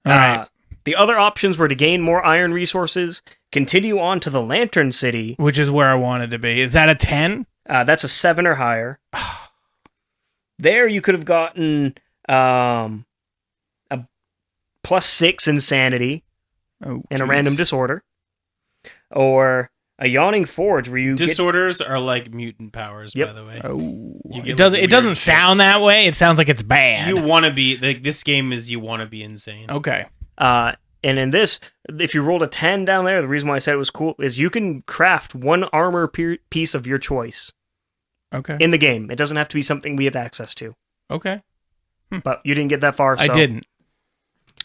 All right. The other options were to gain more iron resources, continue on to the Lantern City. Which is where I wanted to be. Is that a 10? That's a 7 or higher. There you could have gotten a +6 insanity Oh, and a random disorder. Or a Yawning Forge where you Disorders are like mutant powers, Yep. by the way. Oh. You get, It doesn't. like, It doesn't weird shit. sound that way. It sounds like it's bad. You want to be like this game is you want to be insane. Okay. And in this, if you rolled a 10 down there, the reason why I said it was cool is you can craft one armor piece of your choice Okay. in the game. It doesn't have to be something we have access to. Okay. But you didn't get that far. So I didn't.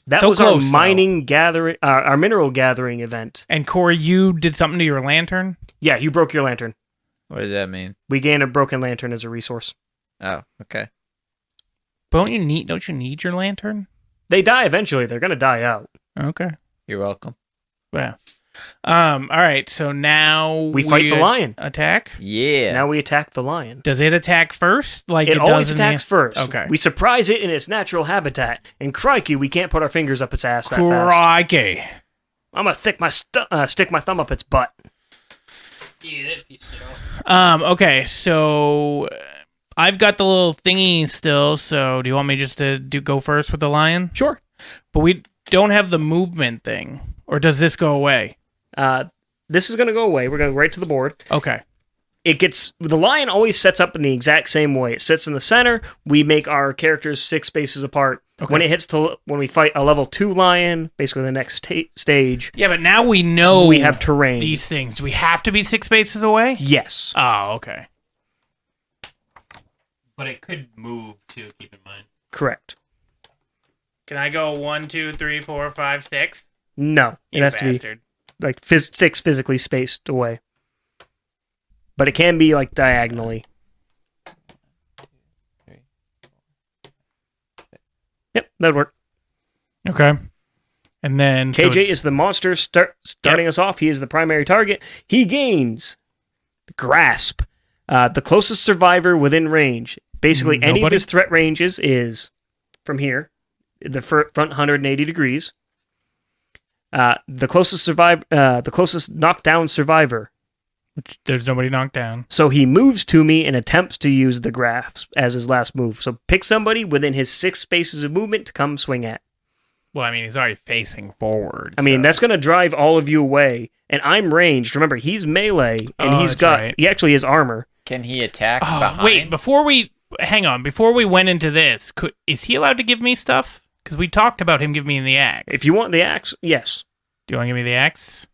That So was close, our mining gathering, our mineral gathering event. And Corey, you did something to your lantern? Yeah, you broke your lantern. What does that mean? We gain a broken lantern as a resource. Oh, okay. Don't you need your lantern? They die eventually. They're gonna die out. Okay. You're welcome. Yeah. All right. So now We fight the lion. Attack. Yeah. Now we attack the lion. Does it attack first? Like It it always does in attacks first. Okay. We surprise it in its natural habitat. And crikey, we can't put our fingers up its ass that fast. Crikey. I'm gonna stick my thumb up its butt. Yeah, that piece of shit. Okay. So I've got the little thingy still. So do you want me just to go first with the lion? Sure. But we don't have the movement thing, or does this go away? This is gonna go away. We're gonna go right to the board. Okay. The lion always sets up in the exact same way. It sits in the center. We make our characters 6 spaces apart. Okay. When we fight a level 2 lion, basically the next stage, Yeah, but now we know we have terrain. these things. Do we have to be 6 spaces away? Yes. Oh, okay. But it could move too. Keep in mind. Correct. Can I go 1, 2, 3, 4, 5, 6? No. It You has to be bastard. like 6 physically spaced away. But it can be like diagonally. Yep, that'd work. Okay. And then so KJ it's- is the monster starting us off. He is the primary target. He gains the grasp. The closest survivor within range. Basically, any of Nobody? his threat ranges is from here, the front 180 degrees. The closest knockdown survivor. which there's nobody knocked down. So he moves to me and attempts to use the grasp as his last move. So pick somebody within his 6 spaces of movement to come swing at. Well, I mean, he's already facing forward. I mean, so- that's going to drive all of you away. And I'm ranged. Remember, he's melee, and Oh, he's that's got right. he actually has armor. Can he attack Oh, behind? wait, before we went into this, is he allowed to give me stuff? Because we talked about him giving me the axe. If you want the axe, yes. Do you want to give me the axe?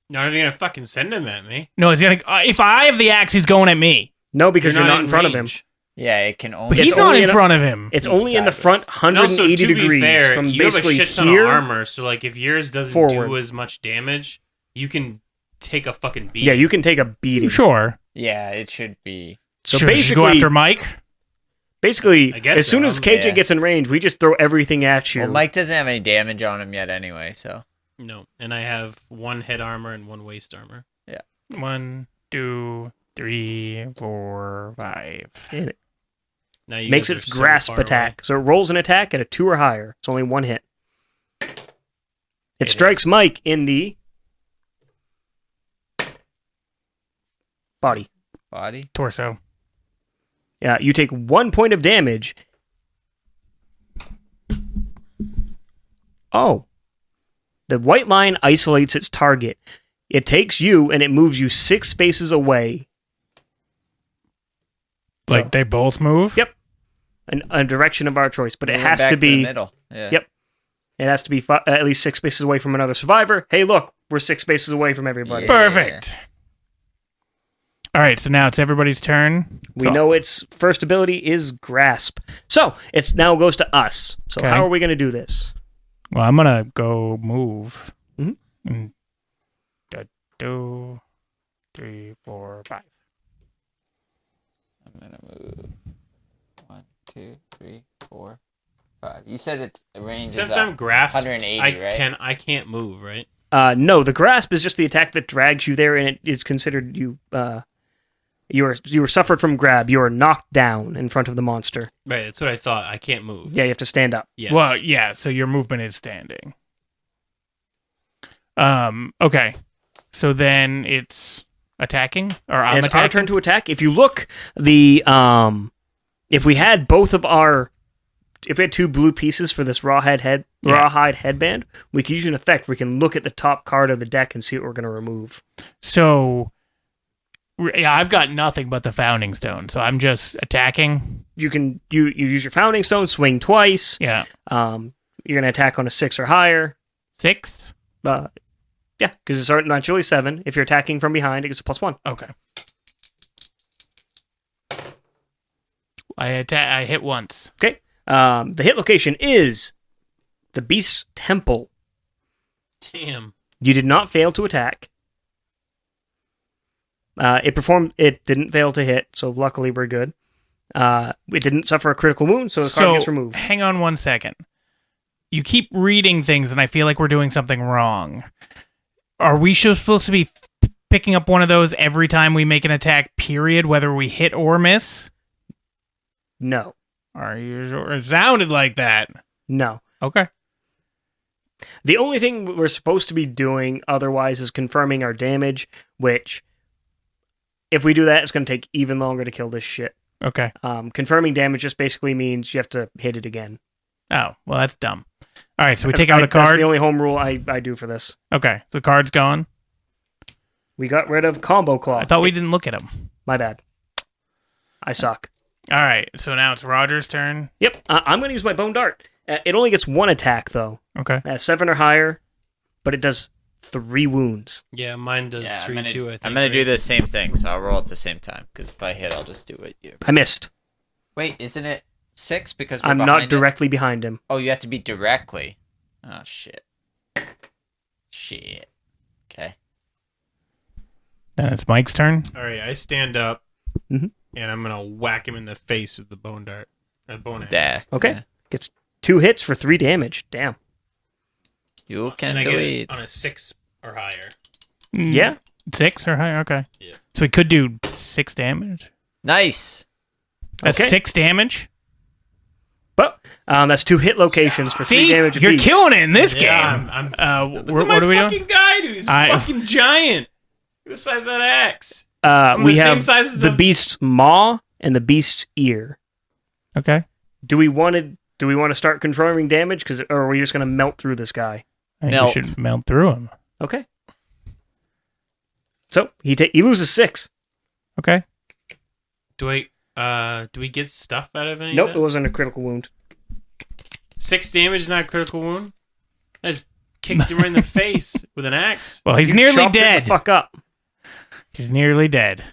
Not even gonna fucking send him at me. No, he's gonna. If I have the axe, he's going at me. No, because you're not in front of him. range. Yeah, it can But only. It's he's not only in in- front of him. It's He's only in the sideways. front And also, 180 to be degrees fair, from you have a basically shit ton here. of armor, so like if yours doesn't forward. do as much damage, you can take a fucking beat. Yeah, you can take a beating. Sure. Yeah, it should be. So Should we basically, go after Mike. basically, I guess as soon so, as KJ yeah. gets in range, we just throw everything at you. Well, Mike doesn't have any damage on him yet, anyway. So No, and I have 1 head armor and 1 waist armor. 1, 2, 3, 4, 5. And Now you Makes guys its are so grasp far away. attack. So it rolls an attack at a 2 or higher. It's only one hit. It Hit strikes Mike in the body. Body. Torso. Yeah, you take 1 point of damage. Oh. The white line isolates its target. It takes you and it moves you 6 spaces away. Like So- they both move? Yep. In a direction of our choice, but it Moving has back to be the middle. Yeah. Yep. It has to be at least 6 spaces away from another survivor. Hey, look, we're 6 spaces away from everybody. Yeah. Perfect. All right, so now it's everybody's turn. We So- know its first ability is Grasp. So, it's now goes to us. So, Okay. how are we going to do this? Well, I'm gonna go move. Mhm. And 2, 3, 4, 5. I'm gonna move 1, 2, 3, 4, 5. You said it's range Since is I'm grasp, 180, right? I can't move, right? No, the Grasp is just the attack that drags you there, and it is considered you were suffered from grab. You are knocked down in front of the monster. Right, that's what I thought. I can't move. Yeah, you have to stand up. Yes. Well, yeah, so your movement is standing. Okay. So then it's attacking? Or I'm It's attacking? our turn to attack. If you look, if we had if we had 2 blue pieces for this rawhide headband, we could use an effect where we can look at the top card of the deck and see what we're going to remove. So, yeah, I've got nothing but the founding stone, so I'm just attacking. You use your founding stone, swing twice. Yeah. You're going to attack on a 6 or higher. 6? Yeah, because it's naturally 7. If you're attacking from behind, it gets a +1. Okay. I hit once. Okay. The hit location is the Beast's Temple. Damn. You did not fail to attack. It didn't fail to hit, so luckily we're good. It didn't suffer a critical wound, so the card gets removed. Hang on one second. You keep reading things, and I feel like we're doing something wrong. Are we supposed to be picking up one of those every time we make an attack, period, whether we hit or miss? No. Are you sure? It sounded like that. No. Okay. The only thing we're supposed to be doing otherwise is confirming our damage, which, if we do that, it's going to take even longer to kill this shit. Okay. Confirming damage just basically means you have to hit it again. Oh, well, that's dumb. All right, so we take out a That's card. the only home rule I do for this. Okay, the card's gone. We got rid of Combo Claw. I thought we didn't look at him. My bad. I suck. All right, so now it's Roger's turn. Yep, I'm going to use my Bone Dart. It only gets 1 attack, though. Okay. 7 or higher, but it does 3 wounds. Yeah, mine does Yeah, 3 too, I think. I'm gonna right? do the same thing, so I'll roll at the same time. Because if I hit, I'll just do what you. I missed. Wait, isn't it 6? Because we're I'm not behind it? directly behind him. Oh, you have to be directly. Oh shit. Shit. Okay. Then it's Mike's turn. All right, I stand up, Mhm. and I'm going to whack him in the face with the bone dart. Bone axe. There. Okay. Yeah. Gets 2 hits for 3 damage. Damn. You can And I do get it. it on a 6 or higher. Yeah. 6 or higher? Okay. Yeah. So we could do 6 damage. Nice. That's Okay. 6 damage? But that's 2 hit locations for 3 See? damage You're apiece. killing it in this Yeah, game. I'm What look at my are we doing? fucking guy, dude. He's fucking giant. Look at the size of that axe. I'm We the same have size as the the- beast's maw and the beast's ear. Okay. Do we want to start confirming damage, or are we just going to melt through this guy? I think Melt. we should melt through him. Okay. So he loses 6. Okay. Do we get stuff out of any Nope, of it that? wasn't a critical wound. 6 damage is not a critical wound? I just kicked him right in the face with an axe. Well, he's You nearly chopped it dead. the fuck up. He's nearly dead.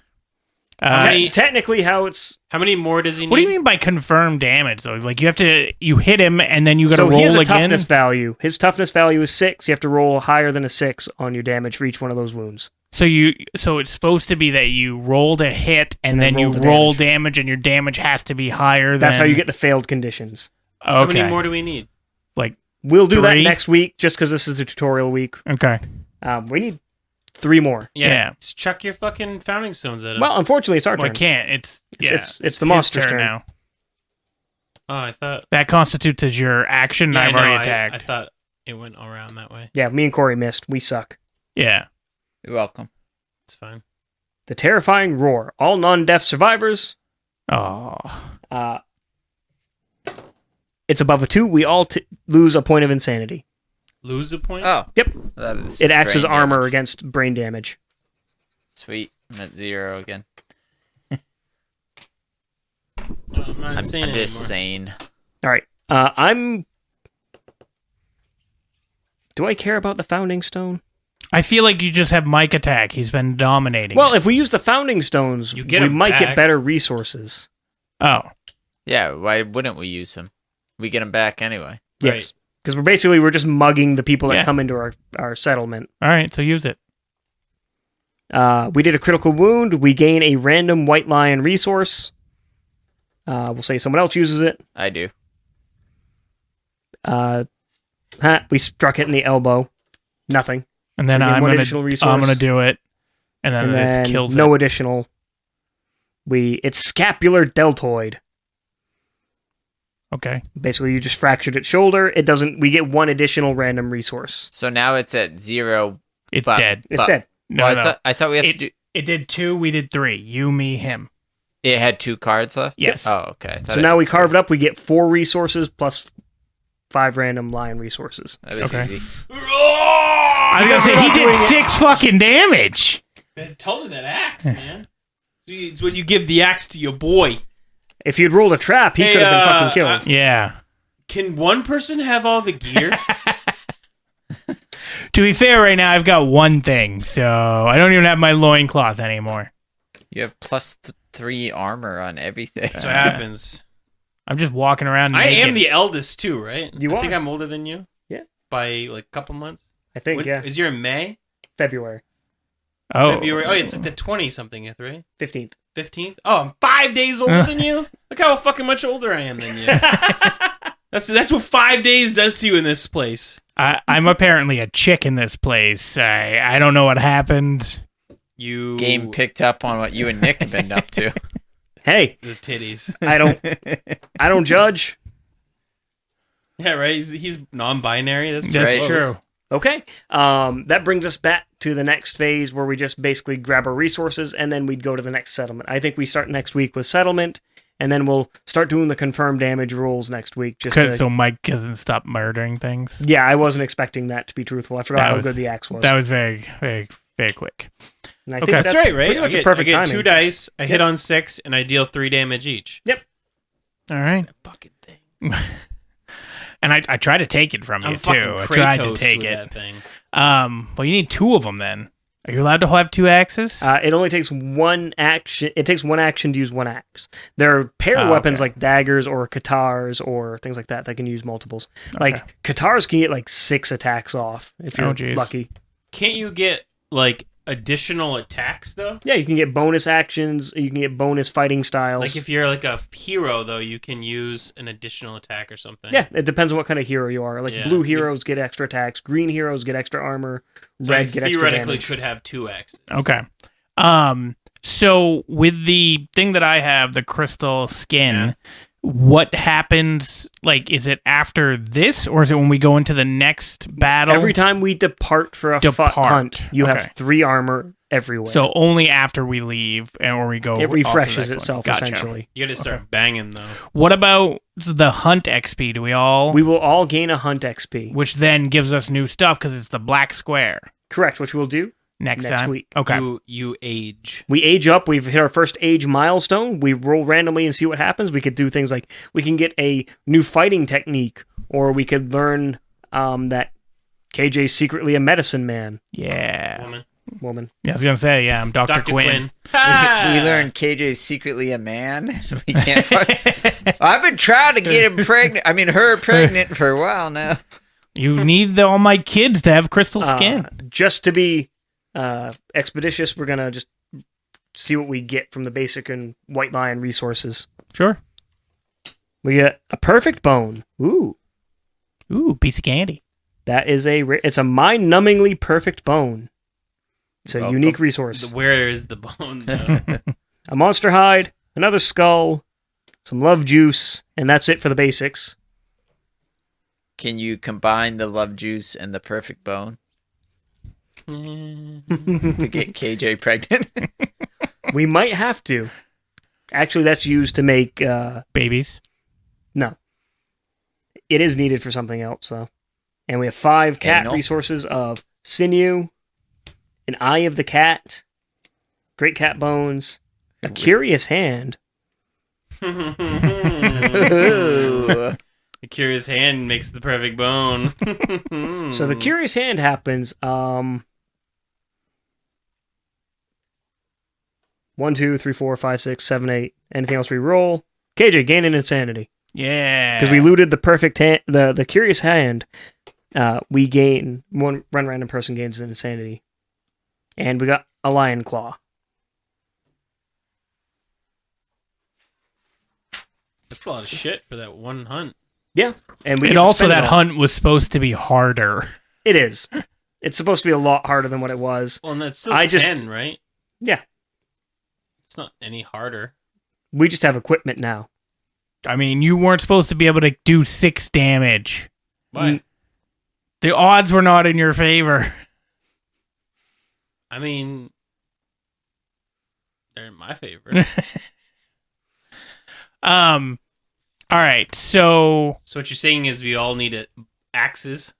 Technically, how What do you mean by confirmed damage, though? Like, you hit him, and then you got to so roll he has a again? toughness value. His toughness value is 6. You have to roll higher than a 6 on your damage for each one of those wounds. So it's supposed to be that you rolled a hit, and then you roll the roll damage, and your damage has to be higher than... That's how you get the failed conditions. Okay. How many more do we need? Like, We'll do 3? that next week, just because this is a tutorial week. okay. We need 3 more. Yeah. Just chuck your fucking founding stones at him. Well, unfortunately, it's our Well, I turn. can't. It's the his monster's turn. now. Oh, I thought. That constitutes as your action. Yeah, I've no, already attacked. I thought it went around that way. Yeah, me and Corey missed. We suck. Yeah. You're welcome. It's fine. The terrifying roar. All non-deaf survivors. Oh. It's above a 2. We all lose a point of insanity. Lose a point? Oh. Yep. That is It acts as brain armor damage. against brain damage. Sweet. I'm at 0 again. No, I'm not insane I'm just anymore. sane. All right. Do I care about the founding stone? I feel like you just have Mike attack. He's been dominating. Well, it. if we use the founding stones, You get we 'em might back. get better resources. Oh. Yeah, why wouldn't we use him? We get him back anyway. Yes. Because we're just mugging the people that Yeah. come into our settlement. All right, so use it. We did a critical wound. We gain a random white lion resource. We'll say someone else uses it. I do. We struck it in the elbow. Nothing. And then So we get I'm one gonna additional resource. I'm gonna do it. And then And this then kills no it. additional. It's scapular deltoid. Okay. Basically, you just fractured its shoulder. It doesn't. We get one additional random resource. So now it's at 0. It's But- dead. It's But- dead. No, Well, no. I thought we have It- to do. It did 2, we did 3. You, me, him. It had 2 cards left? Yes. Oh, okay. I thought So it now we had carved 0. up. We get 4 resources plus 5 random lion resources. That was Okay. easy. I was gonna say he did 6 fucking damage. Man, tell her that axe, man. It's when you give the axe to your boy. If you'd rolled a trap, he Hey, could have been fucking killed. Yeah. Can one person have all the gear? To be fair, right now I've got one thing, so I don't even have my loincloth anymore. You have plus 3 armor on everything. That's what happens. I'm just walking around I naked. am the eldest too, right? You I think are. I'm older than you. Yeah. By like a couple months. I think, yeah. Is your in May? February February. Oh, it's like the 20-something, right? 15th. 15th? Oh, I'm 5 days older than you? Look how fucking much older I am than you. That's what 5 days does to you in this place. I'm apparently a chick in this place. I don't know what happened. You Game picked up on what you and Nick have been up to. Hey, the titties. I don't judge. Yeah, right. He's non-binary. That's That's right. true. Okay. That brings us back to the next phase where we just basically grab our resources and then we'd go to the next settlement. I think we start next week with settlement, and then we'll start doing the confirmed damage rules next week. So Mike doesn't stop murdering things. Yeah, I wasn't expecting that, to be truthful. I forgot That how was- good the axe was. That was very, very, very quick. And I okay. think That's right, right? Pretty much I a perfect get timing. 2 dice. I hit on 6, and I deal 3 damage each. Yep. All right. That fucking thing. And I tried to take it from I'm you fucking too. I Kratos tried to take with it. that thing. Well, you need 2 of them then. Are you allowed to have 2 axes? It only takes one action. It takes one action to use one axe. There are pair Oh, weapons okay. like daggers or katars or things like that that can use multiples. Like katars can get like 6 attacks off if you're geez. lucky. Can't you get like additional attacks though? Yeah, you can get bonus actions. You can get bonus fighting styles. Like if you're like a hero though, you can use an additional attack or something. Yeah, it depends on what kind of hero you are. Like Yeah. blue heroes get extra attacks, green heroes get extra armor, So I red get extra theoretically damage. could have 2 axes. Okay. So with the thing that I have, the crystal skin, Yeah. what happens? Like, is it after this, or is it when we go into the next battle? Every time we depart for a hunt, you have 3 armor everywhere. So only after we leave, or we go. it off to the refreshes next one. itself Gotcha. essentially. You got to start banging though. What about the hunt XP? Do we all? We will all gain a hunt XP. Which then gives us new stuff because it's the black square Correct, which we'll do. next Next time. week. Okay. You age. We age up. We've hit our first age milestone. We roll randomly and see what happens. We could do things like we can get a new fighting technique, or we could learn that KJ's secretly a medicine man. Yeah. Woman. Yeah, I was gonna say, yeah, I'm Dr. Quinn. We learned KJ's secretly a man. We can't. I've been trying to get him pregnant. I mean, her pregnant for a while now. You need all my kids to have crystal skin. Just to be expeditious, we're gonna just see what we get from the basic and white lion resources. Sure. We get a perfect bone. Ooh, Piece of candy. that is it's a mind-numbingly perfect bone. It's a Welcome. unique resource. Where is the bone though? A monster hide, another skull, some love juice, and that's it for the basics. Can you combine the love juice and the perfect bone to get KJ pregnant? We might have to. Actually, that's used to make... babies. No. It is needed for something else, though. And we have 5 cat Anal? resources of sinew, an eye of the cat, great cat bones, a curious hand. Ooh. The curious hand makes the perfect bone. So the curious hand happens. 1, 2, 3, 4, 5, 6, 7, 8. Anything else we roll? KJ, gain an insanity. Yeah. Because we looted the perfect hand, the curious hand. We gain one random person gains an insanity, and we got a lion claw. That's a lot of shit for that one hunt. Yeah, and we And get to also spend it that all. hunt was supposed to be harder. It is. It's supposed to be a lot harder than what it was. Well, and that's still I 10, right? Yeah, It's not any harder. we just have equipment now. I mean, you weren't supposed to be able to do 6 damage. Why? The odds were not in your favor. I mean, they're in my favor. All right, so So what you're saying is we all need axes.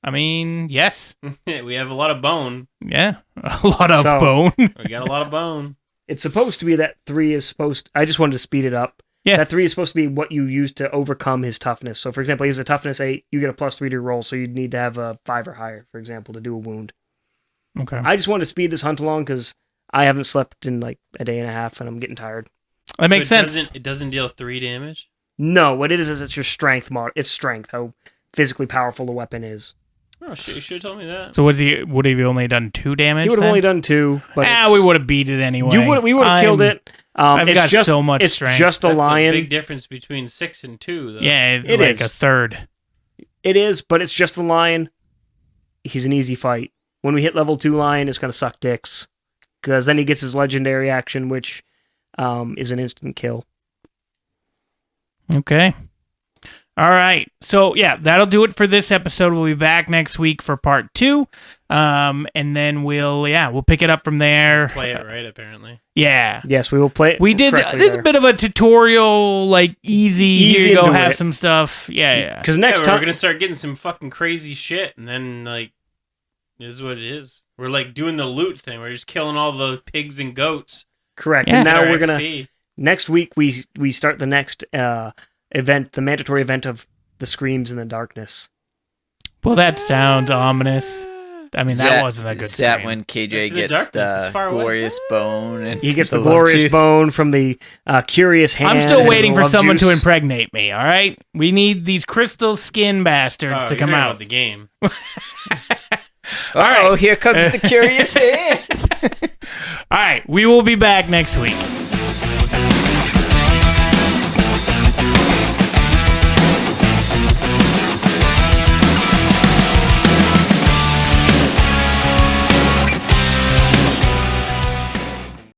I mean, yes, We have a lot of bone. yeah, a lot of So- bone. We got a lot of bone. It's supposed to be that 3 is supposed... I just wanted to speed it up. Yeah. That 3 is supposed to be what you use to overcome his toughness. So, for example, he has a toughness 8. You get a +3 to roll, so you'd need to have a 5 or higher, for example, to do a wound. Okay, I just wanted to speed this hunt along because I haven't slept in like a day and a half, and I'm getting tired. that makes So sense. It doesn't deal 3 damage? No, what it is it's your strength mod. It's strength, how physically powerful the weapon is. Oh, shit, you should have told me that. So would he have only done 2 damage? He would have then? only done 2, but we would have beat it anyway. we would have killed it. I've It's got just so much it's strength. just a That's lion. a big difference between 6 and 2, though. Yeah, it's It like is. a third. It is, but it's just the lion. He's an easy fight. When we hit level 2 lion, it's gonna suck dicks because then he gets his legendary action, which is an instant kill. Okay. All right. So, yeah, that'll do it for this episode. We'll be back next week for part 2. And then we'll pick it up from there. Play it right, apparently. Yeah. Yes, we will play it. We did. correctly This is there. a bit of a tutorial, like easy. Here you and go, do have it. some stuff. Yeah. Because Yeah, next we're time, going to start getting some fucking crazy shit, and then, like, this is what it is. We're, like, doing the loot thing. We're just killing all the pigs and goats. correct. Yeah. And now Get our we're gonna XP. next week we start the next event, the mandatory event of the screams in the darkness. Well, that sounds ominous. I mean, that wasn't a good Is that scream. when KJ Into the gets darkness, it's the far away. glorious bone? And He gets the love glorious juice? bone from the curious hand. I'm still and waiting the for love someone to juice. impregnate me, all right? We need these crystal skin bastards Oh, to you're come talking out. about the game. Oh, here comes the curious hand. All right, we will be back next week.